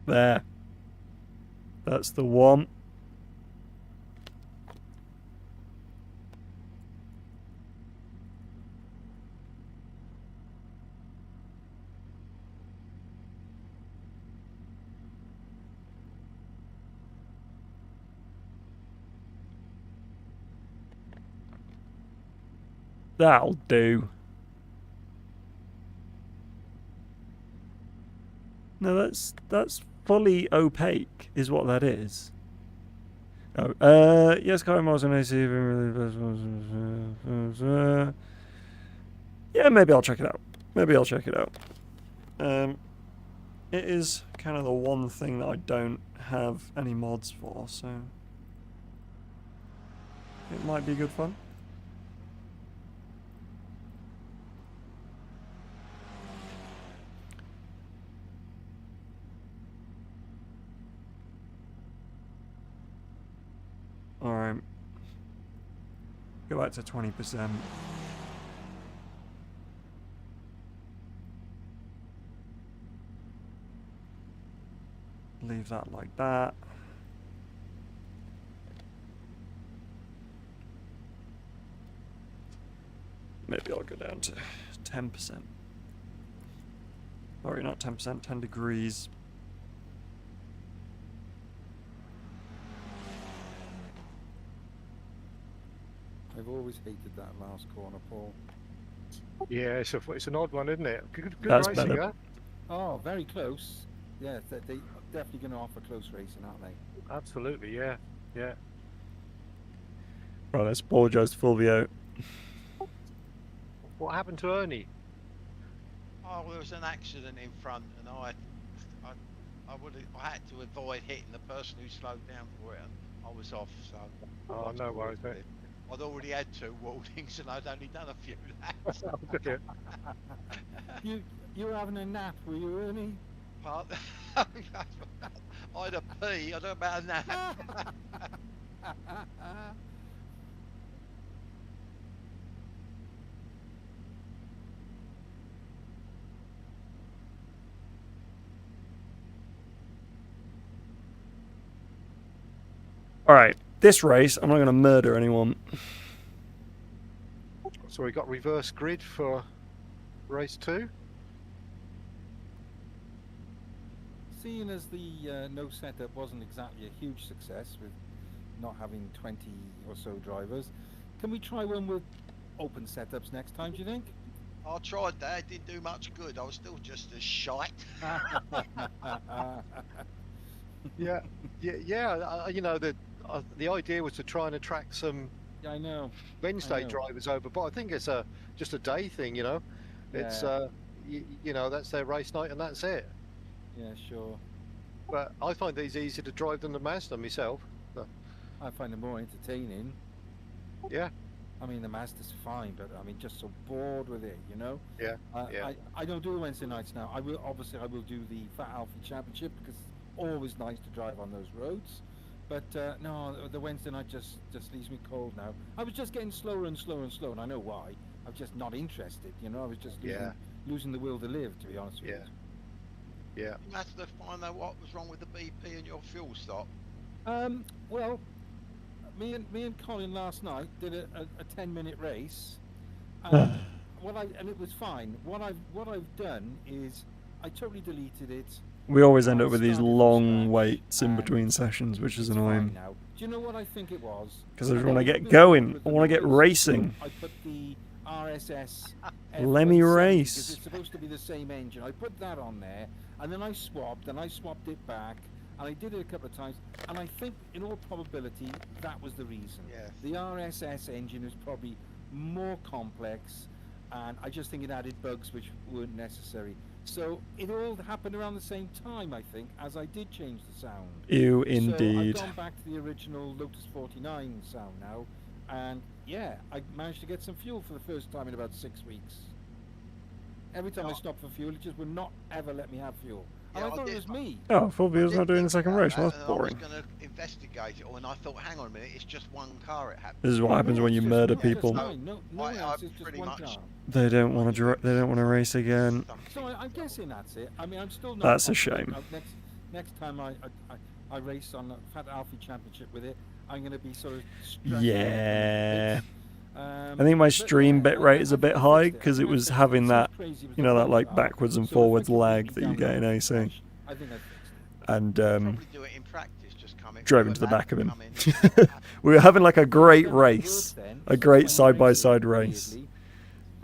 There. That's the one. That'll do. No, that's fully opaque, is what that is. Oh, yes, Kyle Miles and AC. Yeah, maybe I'll check it out. Maybe I'll check it out. It is kind of the one thing that I don't have any mods for, so it might be good fun. Alright. Go back to 20%. Leave that like that. Maybe I'll go down to 10%. Sorry, not 10%, 10 degrees. I've always hated that last corner, Paul. Yeah, it's an odd one, isn't it? Good That's racing, better. huh? Oh, very close. Yeah, they're definitely going to offer close racing, aren't they? Absolutely, yeah, yeah. Right, let's apologise to Fulvio. What happened to Ernie? Oh, there was an accident in front, and I had to avoid hitting the person who slowed down for it, and I was off. So. Oh, no worries, mate. I'd already had 2 warnings, and I'd only done a few laps. Okay. You were having a nap, were you, Ernie? But I had a pee. I don't know about a nap. Alright, this race, I'm not going to murder anyone. So we got reverse grid for race 2. Seeing as the no setup wasn't exactly a huge success with not having 20 or so drivers, can we try one with open setups next time, do you think? I tried that. It didn't do much good. I was still just as shite. Yeah. You know, the idea was to try and attract some Yeah, I know. Wednesday know. drivers over, but I think it's just a day thing, you know. It's Yeah. you know, that's their race night and that's it. Yeah, sure. But I find these easier to drive than the Mazda myself. So, I find it more entertaining. yeah, I mean, the Mazda's fine, but I mean, just so bored with it, you know. yeah, yeah. I don't do Wednesday nights now. I will do the Fat Alfie Championship because it's always nice to drive on those roads. But no, the Wednesday night just leaves me cold now. I was just getting slower and slower and slower, and I know why. I'm just not interested, you know. I was just losing the will to live, to be honest with you. Yeah. You managed to find out what was wrong with the BP and your fuel stop. Well, me and Colin last night did a 10-minute race, and and it was fine. What I've done is I totally deleted it. We always end up with these Started from long scratch, waits in and between sessions, which is it's fine annoying. now. Do you know what I think it was? Because I just got want a to little get bit going. with I the want to get race. racing. I put the RSS. Let me F170 race. because it's supposed to be the same engine. I put that on there, and then I swapped it back, and I did it a couple of times, and I think, in all probability, that was the reason. Yes. The RSS engine is probably more complex, and I just think it added bugs which weren't necessary. So it all happened around the same time, I think, as I did change the sound. Ew, So indeed. I've gone back to the original Lotus 49 sound now, and yeah, I managed to get some fuel for the first time in about 6 weeks. Every time I stopped for fuel, it just would not ever let me have fuel. And Yeah, I I thought it did- was me. Oh, Fulvio's I not did doing the think second about race. Well, that, that's and I boring. was going to investigate it all, and I thought, hang on a minute, it's just one car it happened. This is what happens when you It's murder just- it's people. just mine. No one I else, it's just pretty one much- car. They don't want to. They don't want to race again. So I'm guessing that's it. I mean, I'm still not. That's a confident. shame. Next time I race on the Fat Alfie Championship with it, I'm going to be sort of. struggling Yeah. I I think my stream bitrate is a bit high because it was having that, you know, that like backwards and forwards lag that you get in AC. I think I fixed it. And Probably do it in practice, just come in. drove do a into the lap, back of him. come in. We were having like a great I've done that race, worse then, a so great when side-by-side racing, race, weirdly,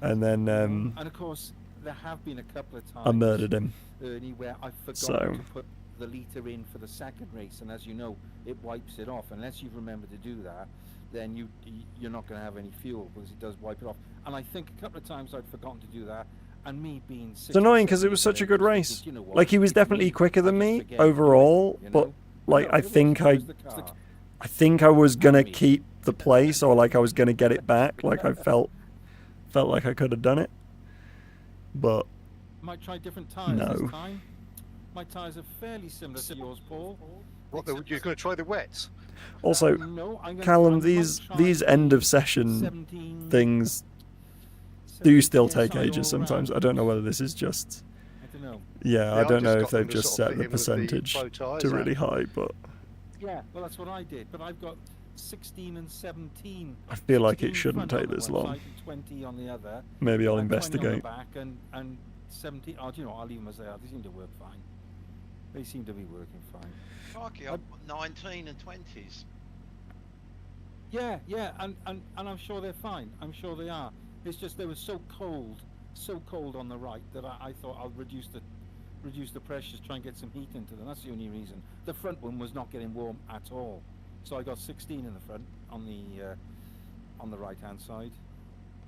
and then and of course there have been a couple of times I murdered him. Ernie, where I forgot So- to put the litre in for the second race, and as you know, it wipes it off. Unless you've remembered to do that, then you're not going to have any fuel because it does wipe it off. And I think a couple of times I'd forgotten to do that, and me being It's annoying because it was such a good race. Like he was definitely quicker than me overall, but like I think I was gonna keep the place, or like I was gonna get it back. Like I felt like I could have done it, but Might try different tyres No. this time. My tyres are fairly similar to yours, Paul. What? You're going to try the wets? also No, I'm gonna- Callum, I might these try end the of session 17 things do still 17 take ages all round. sometimes. I don't know whether this is just I don't know. yeah. I I've don't know just if got them they've to just sort of set the fit in with the percentage pro tyres to now. really high, but Yeah, well, that's what I did. But I've got 16 and 17. I feel like 16 it shouldn't front on take the this one long. side and 20 on the other. Maybe I'll and 20 investigate. on the back and 17. Oh, do you know what? I'll leave them as they are. They seem to work fine. They seem to be working fine. Crikey, I've got 19 and 20s. Yeah, and I'm sure they're fine. I'm sure they are. It's just they were so cold on the right that I thought I'll reduce the pressures, try and get some heat into them. That's the only reason. The front one was not getting warm at all, so I got 16 in the front on the right hand side.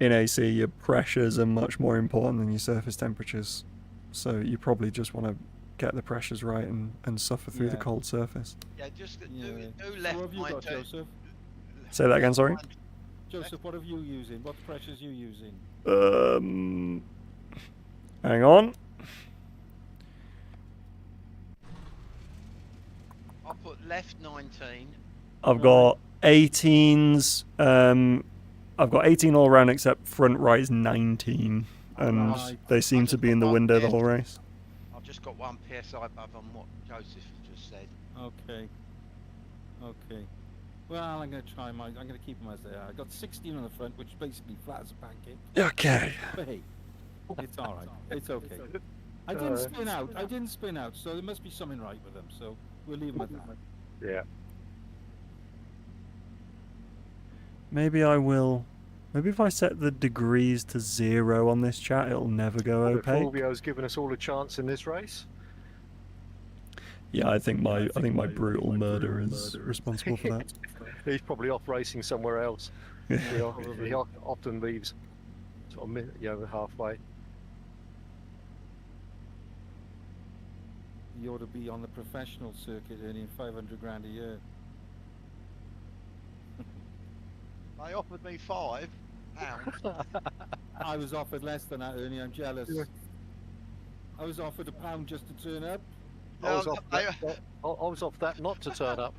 In AC, your pressures are much more important than your surface temperatures, so you probably just want to get the pressures right and suffer through the Yeah. cold surface. Yeah, just do So left what have you got, 19. Joseph? Say that again, sorry. Joseph, what are you using? What pressures you using? Hang on. I'll put left 19. I've got 18s. I've got 18 all around except front right is 19, and Right. they seem to be in the window the whole race. I've just got 1 PSI above on what Joseph has just said. Okay. Well, I'm going to I'm going to keep them as they are. I got 16 on the front, which is basically flat as a pancake. Okay. But hey, it's all right. It's okay. I didn't spin out, so there must be something right with them. So we'll leave them at that. Yeah. Maybe I will. Maybe if I set the degrees to 0 on this chat, it'll never go opaque. Fulvio's given us all a chance in this race. Yeah, I think my brutal murder is responsible for that. He's probably off racing somewhere else. he often leaves sort of halfway. You ought to be on the professional circuit earning 500 grand a year. They offered me £5. I was offered less than that, Ernie. I'm jealous. Yeah. I was offered £1 just to turn up. I was off that not to turn up.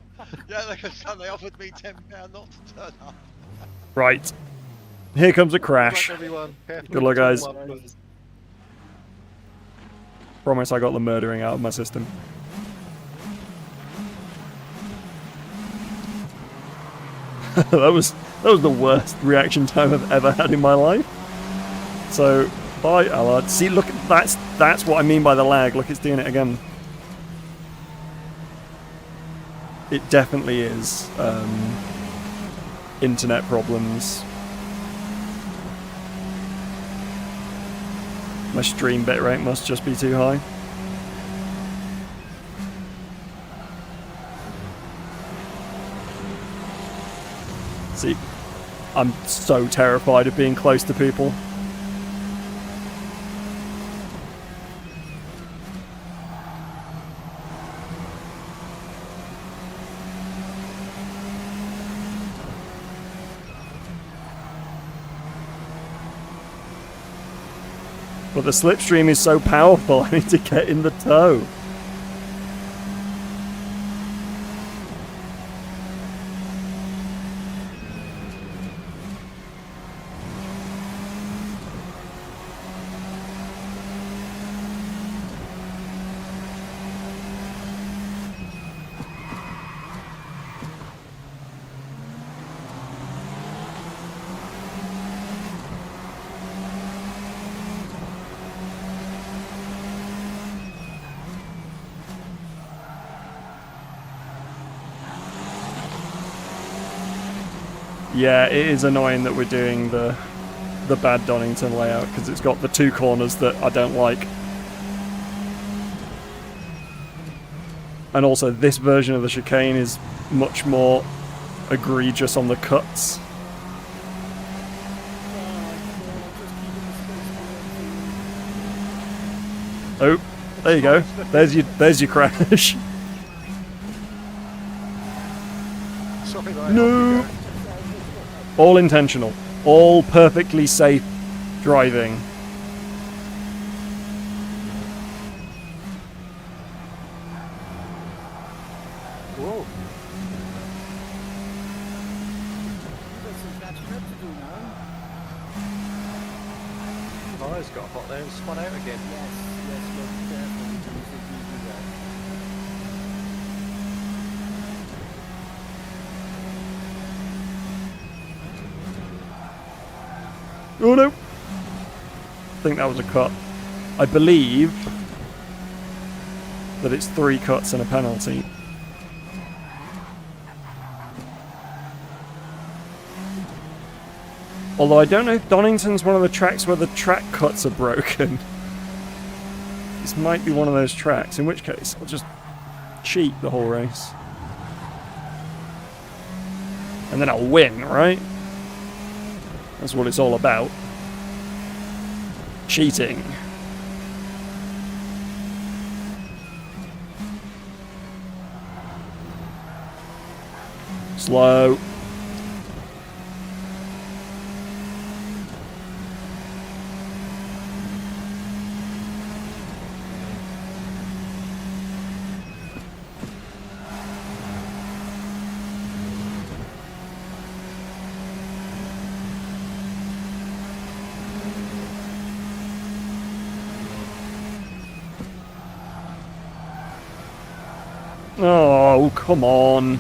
Yeah, they offered me £10 not to turn up. Right. Here comes a Good crash. luck, everyone. Careful Good luck, with the guys. warm-up, please. Promise I got the murdering out of my system. that was the worst reaction time I've ever had in my life. So, bye, Allard. See, look, that's what I mean by the lag. Look, it's doing it again. It definitely is internet problems. My stream bitrate must just be too high. See, I'm so terrified of being close to people. But the slipstream is so powerful, I need to get in the tow. Yeah, it is annoying that we're doing the bad Donnington layout because it's got the two corners that I don't like. And also this version of the chicane is much more egregious on the cuts. Oh, there you go. There's your crash. Sorry, mate, No. off you go. All intentional. All perfectly safe driving. Whoa. You've got some catching up to do now. Tyres got hot there and spun out again. Yes, look careful. You can easily do that. Oh no! I think that was a cut. I believe that it's 3 cuts and a penalty. Although I don't know if Donnington's one of the tracks where the track cuts are broken. This might be one of those tracks, in which case I'll just cheat the whole race. And then I'll win, right? That's what it's all about. Cheating. Slow. Oh, come on.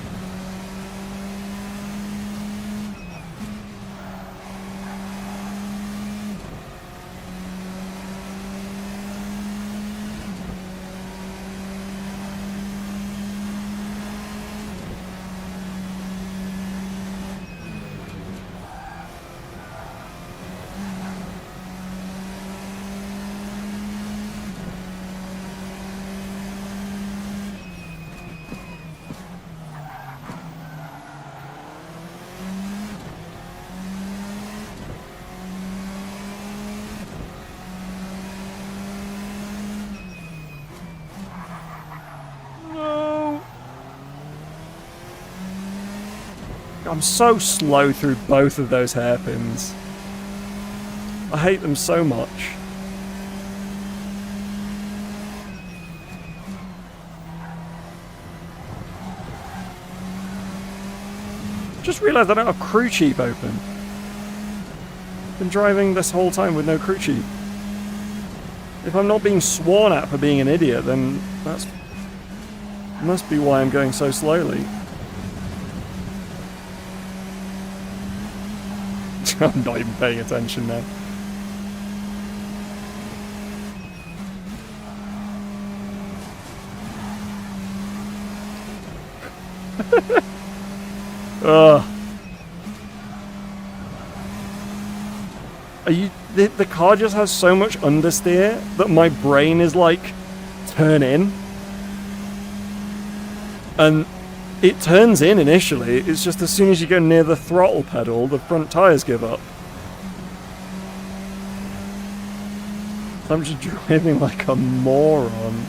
I'm so slow through both of those hairpins. I hate them so much. Just realised I don't have crew cheap open. Been driving this whole time with no crew cheap. If I'm not being sworn at for being an idiot, then that's must be why I'm going so slowly. I'm not even paying attention now. Ugh. Are you? The car just has so much understeer that my brain is like, turn in. And it turns in initially, it's just as soon as you go near the throttle pedal, the front tyres give up. I'm just driving like a moron.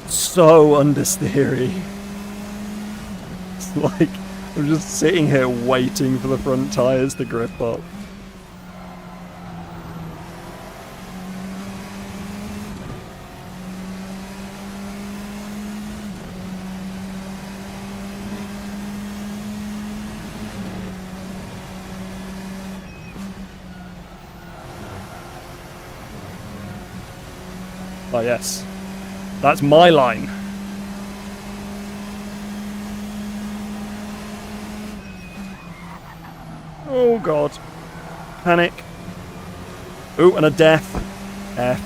So understeery. It's like I'm just sitting here waiting for the front tyres to grip up. Oh yes. That's my line. Oh god. Panic. Ooh, and a death. F.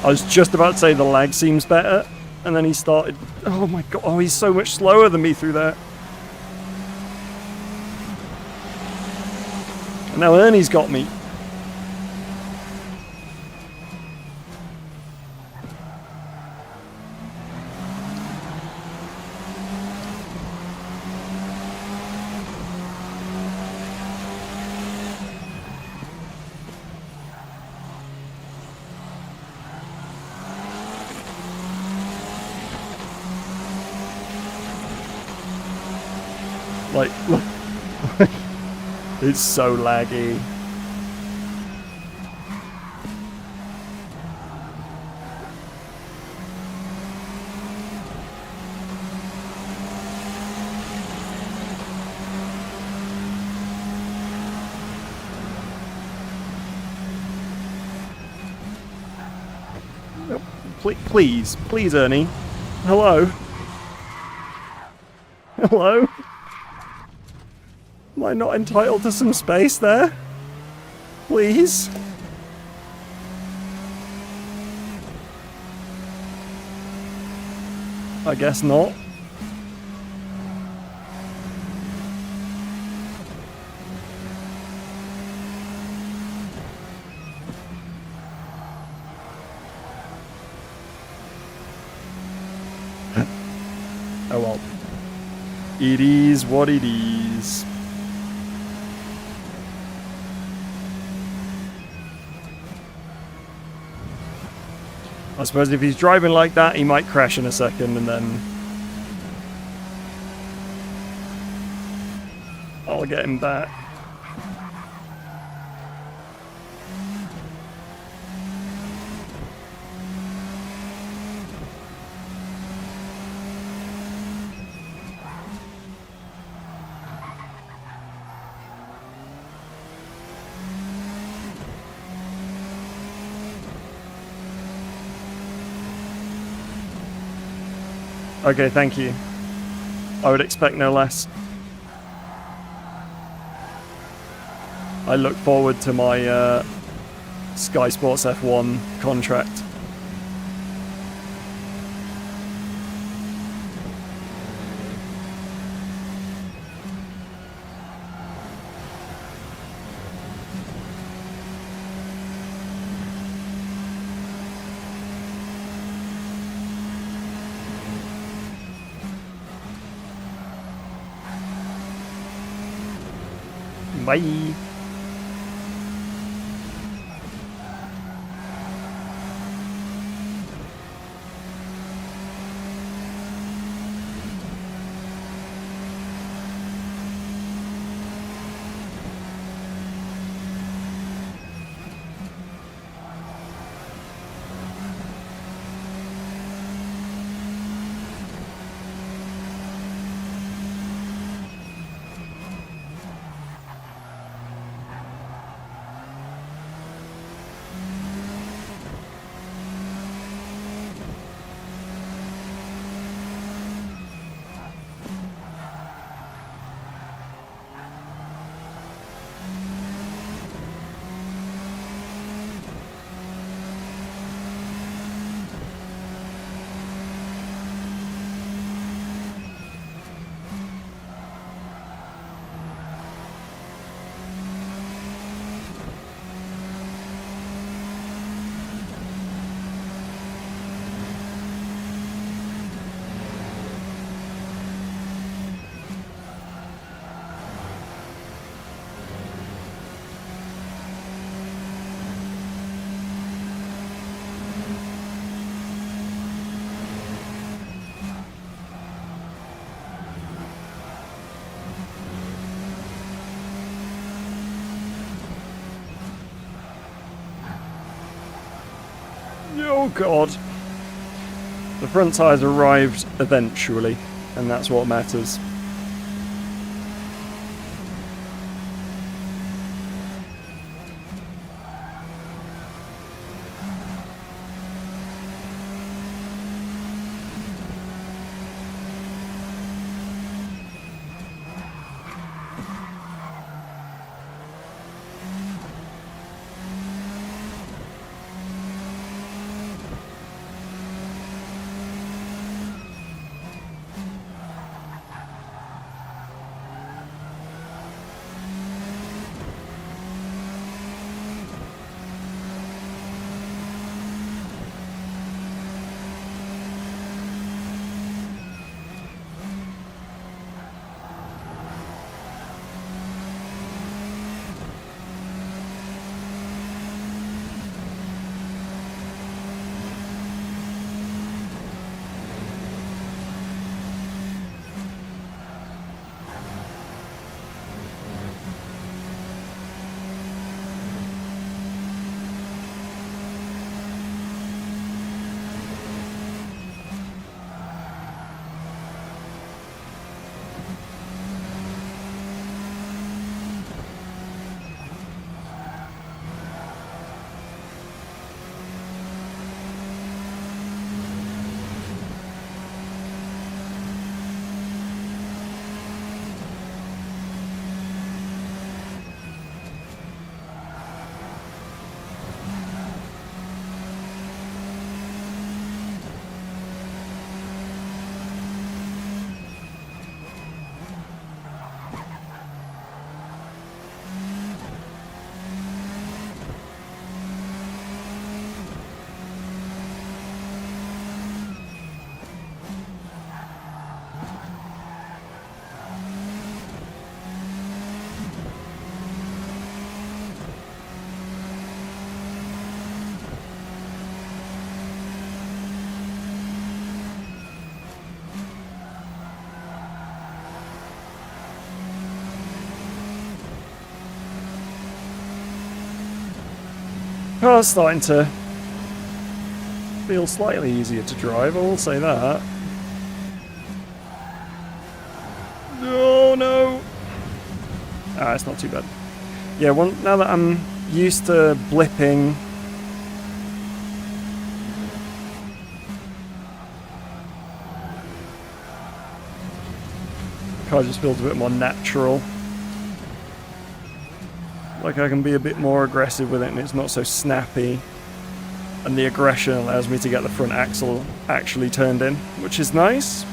I was just about to say the lag seems better. And then he started... Oh my god, oh, he's so much slower than me through there. And now Ernie's got me. Like, look. It's so laggy. Please, please, Ernie. Hello? Hello? Am I not entitled to some space there? Please? I guess not. Oh well. It is what it is. I suppose if he's driving like that, he might crash in a second and then I'll get him back. Okay, thank you. I would expect no less. I look forward to my Sky Sports F1 contract. Bye. Oh god. The front tyres arrived eventually, and that's what matters. Car's starting to feel slightly easier to drive, I will say that. Oh no! Ah, it's not too bad. Yeah, now that I'm used to blipping, the car just feels a bit more natural. Like I can be a bit more aggressive with it and it's not so snappy. And the aggression allows me to get the front axle actually turned in, which is nice.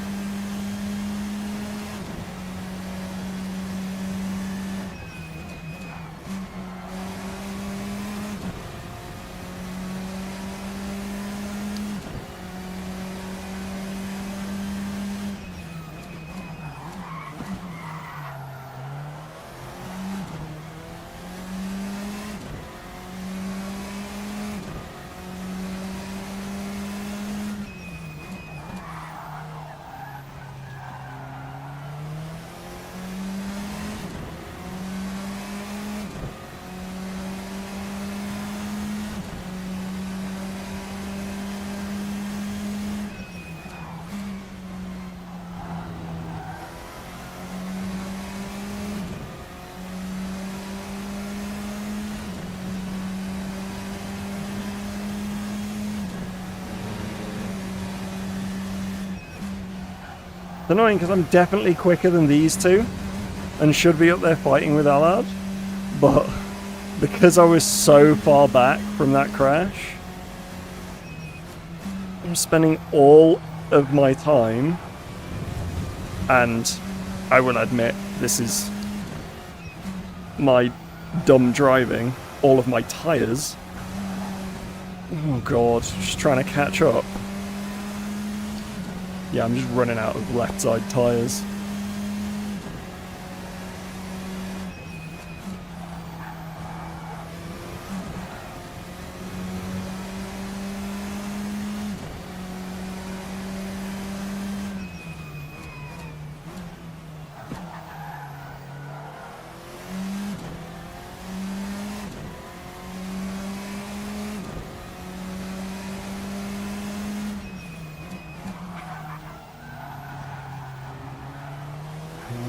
annoying because I'm definitely quicker than these two and should be up there fighting with Allard. But because I was so far back from that crash, I'm spending all of my time, and I will admit this is my dumb driving, all of my tyres. Oh god, just trying to catch up. Yeah, I'm just running out of left side tyres.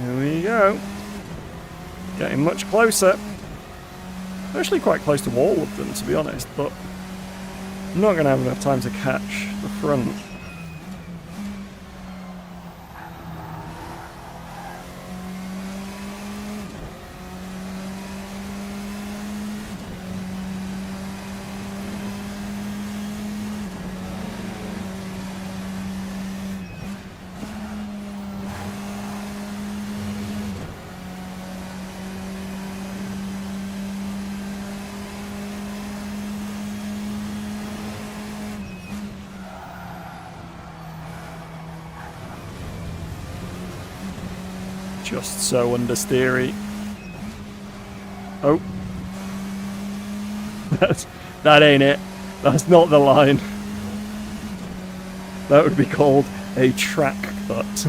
Here we go. Getting much closer. Actually quite close to all of them, to be honest, but I'm not going to have enough time to catch the front. Just so understeery. Oh. That ain't it. That's not the line. That would be called a track cut.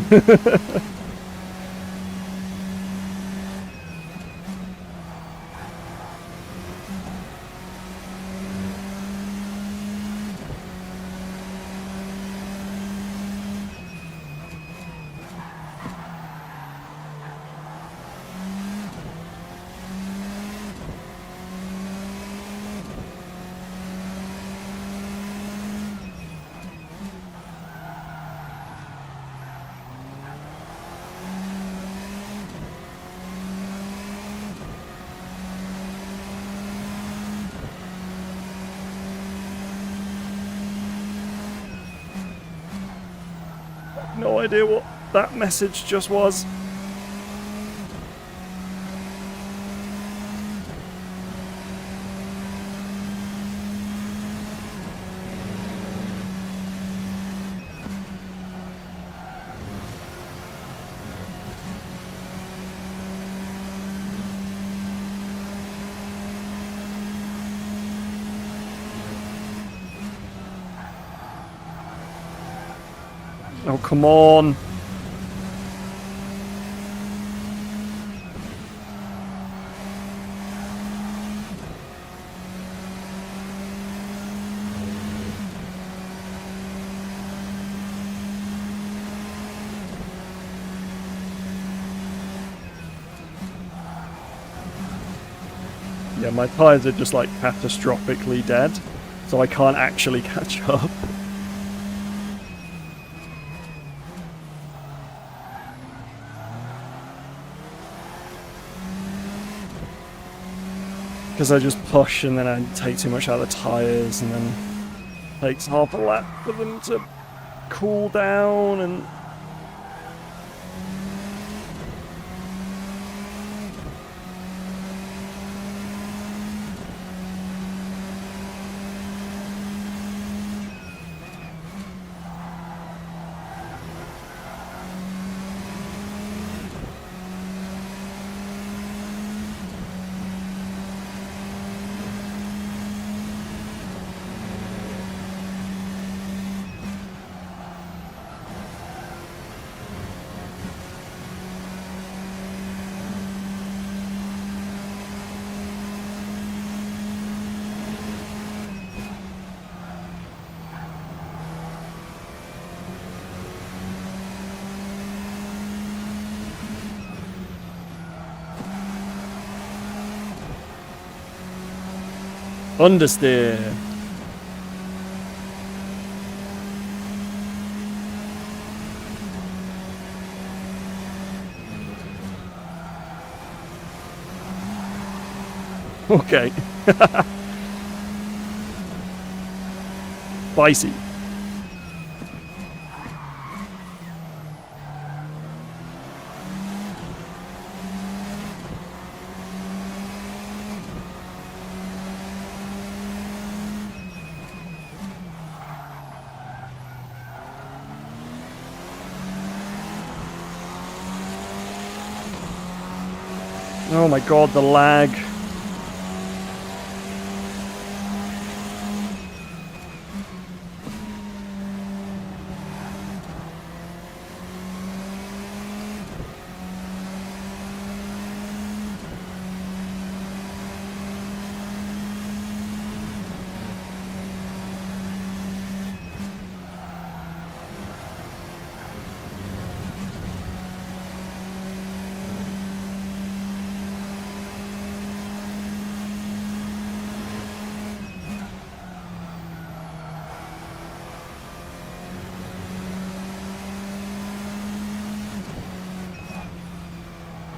No idea what that message just was. Oh, come on. Yeah, my tyres are just like catastrophically dead, so I can't actually catch up. Because I just push and then I take too much out of the tyres, and then it takes half a lap for them to cool down, and understeer. Okay. Spicy. Oh my god, the lag.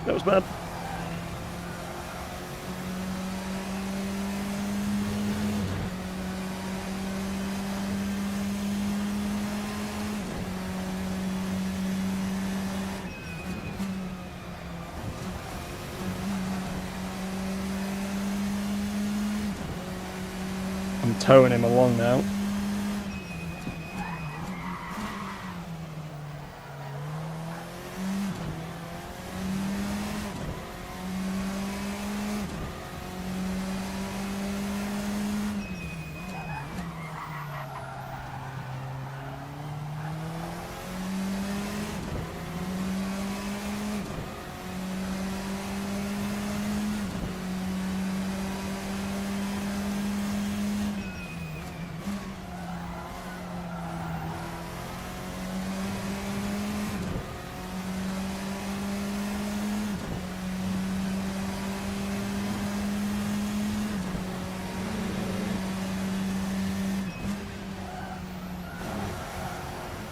That was bad. I'm towing him along now.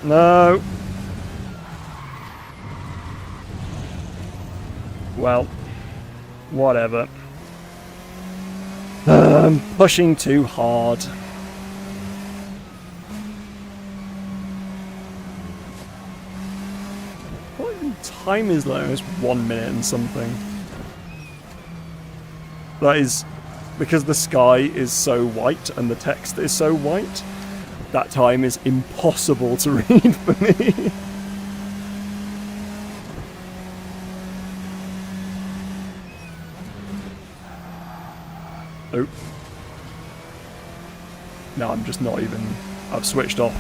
No. Well, whatever. I'm pushing too hard. What even time is that? It's 1 minute and something. That is because the sky is so white and the text is so white. That time is impossible to read for me. Oh. No, I'm just not even... I've switched off.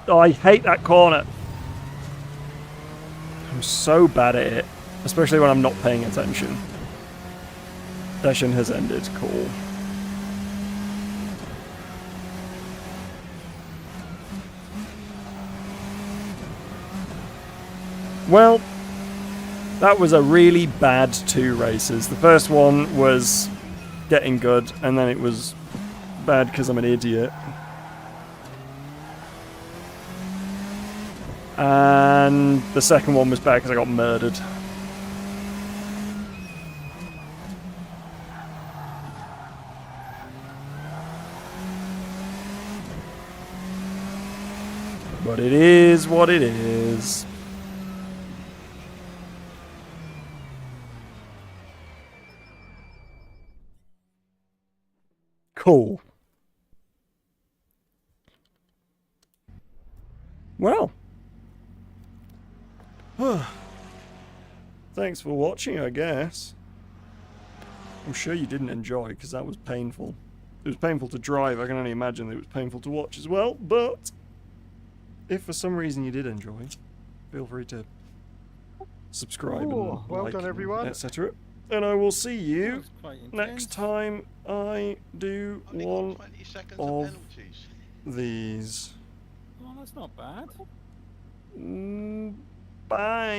Oh, I hate that corner. I'm so bad at it, especially when I'm not paying attention. Session has ended. Cool. Well, that was a really bad 2 races. The first one was getting good, and then it was bad because I'm an idiot. And the second one was bad because I got murdered. But it is what it is. Cool. Well. Thanks for watching, I guess. I'm sure you didn't enjoy, because that was painful. It was painful to drive. I can only imagine that it was painful to watch as well. But if for some reason you did enjoy, feel free to subscribe Oh, and well like done, everyone. etc. And I will see That you was quite intense. next time I do Only one got 20 seconds of of penalties. these. Oh, that's not bad. Bye.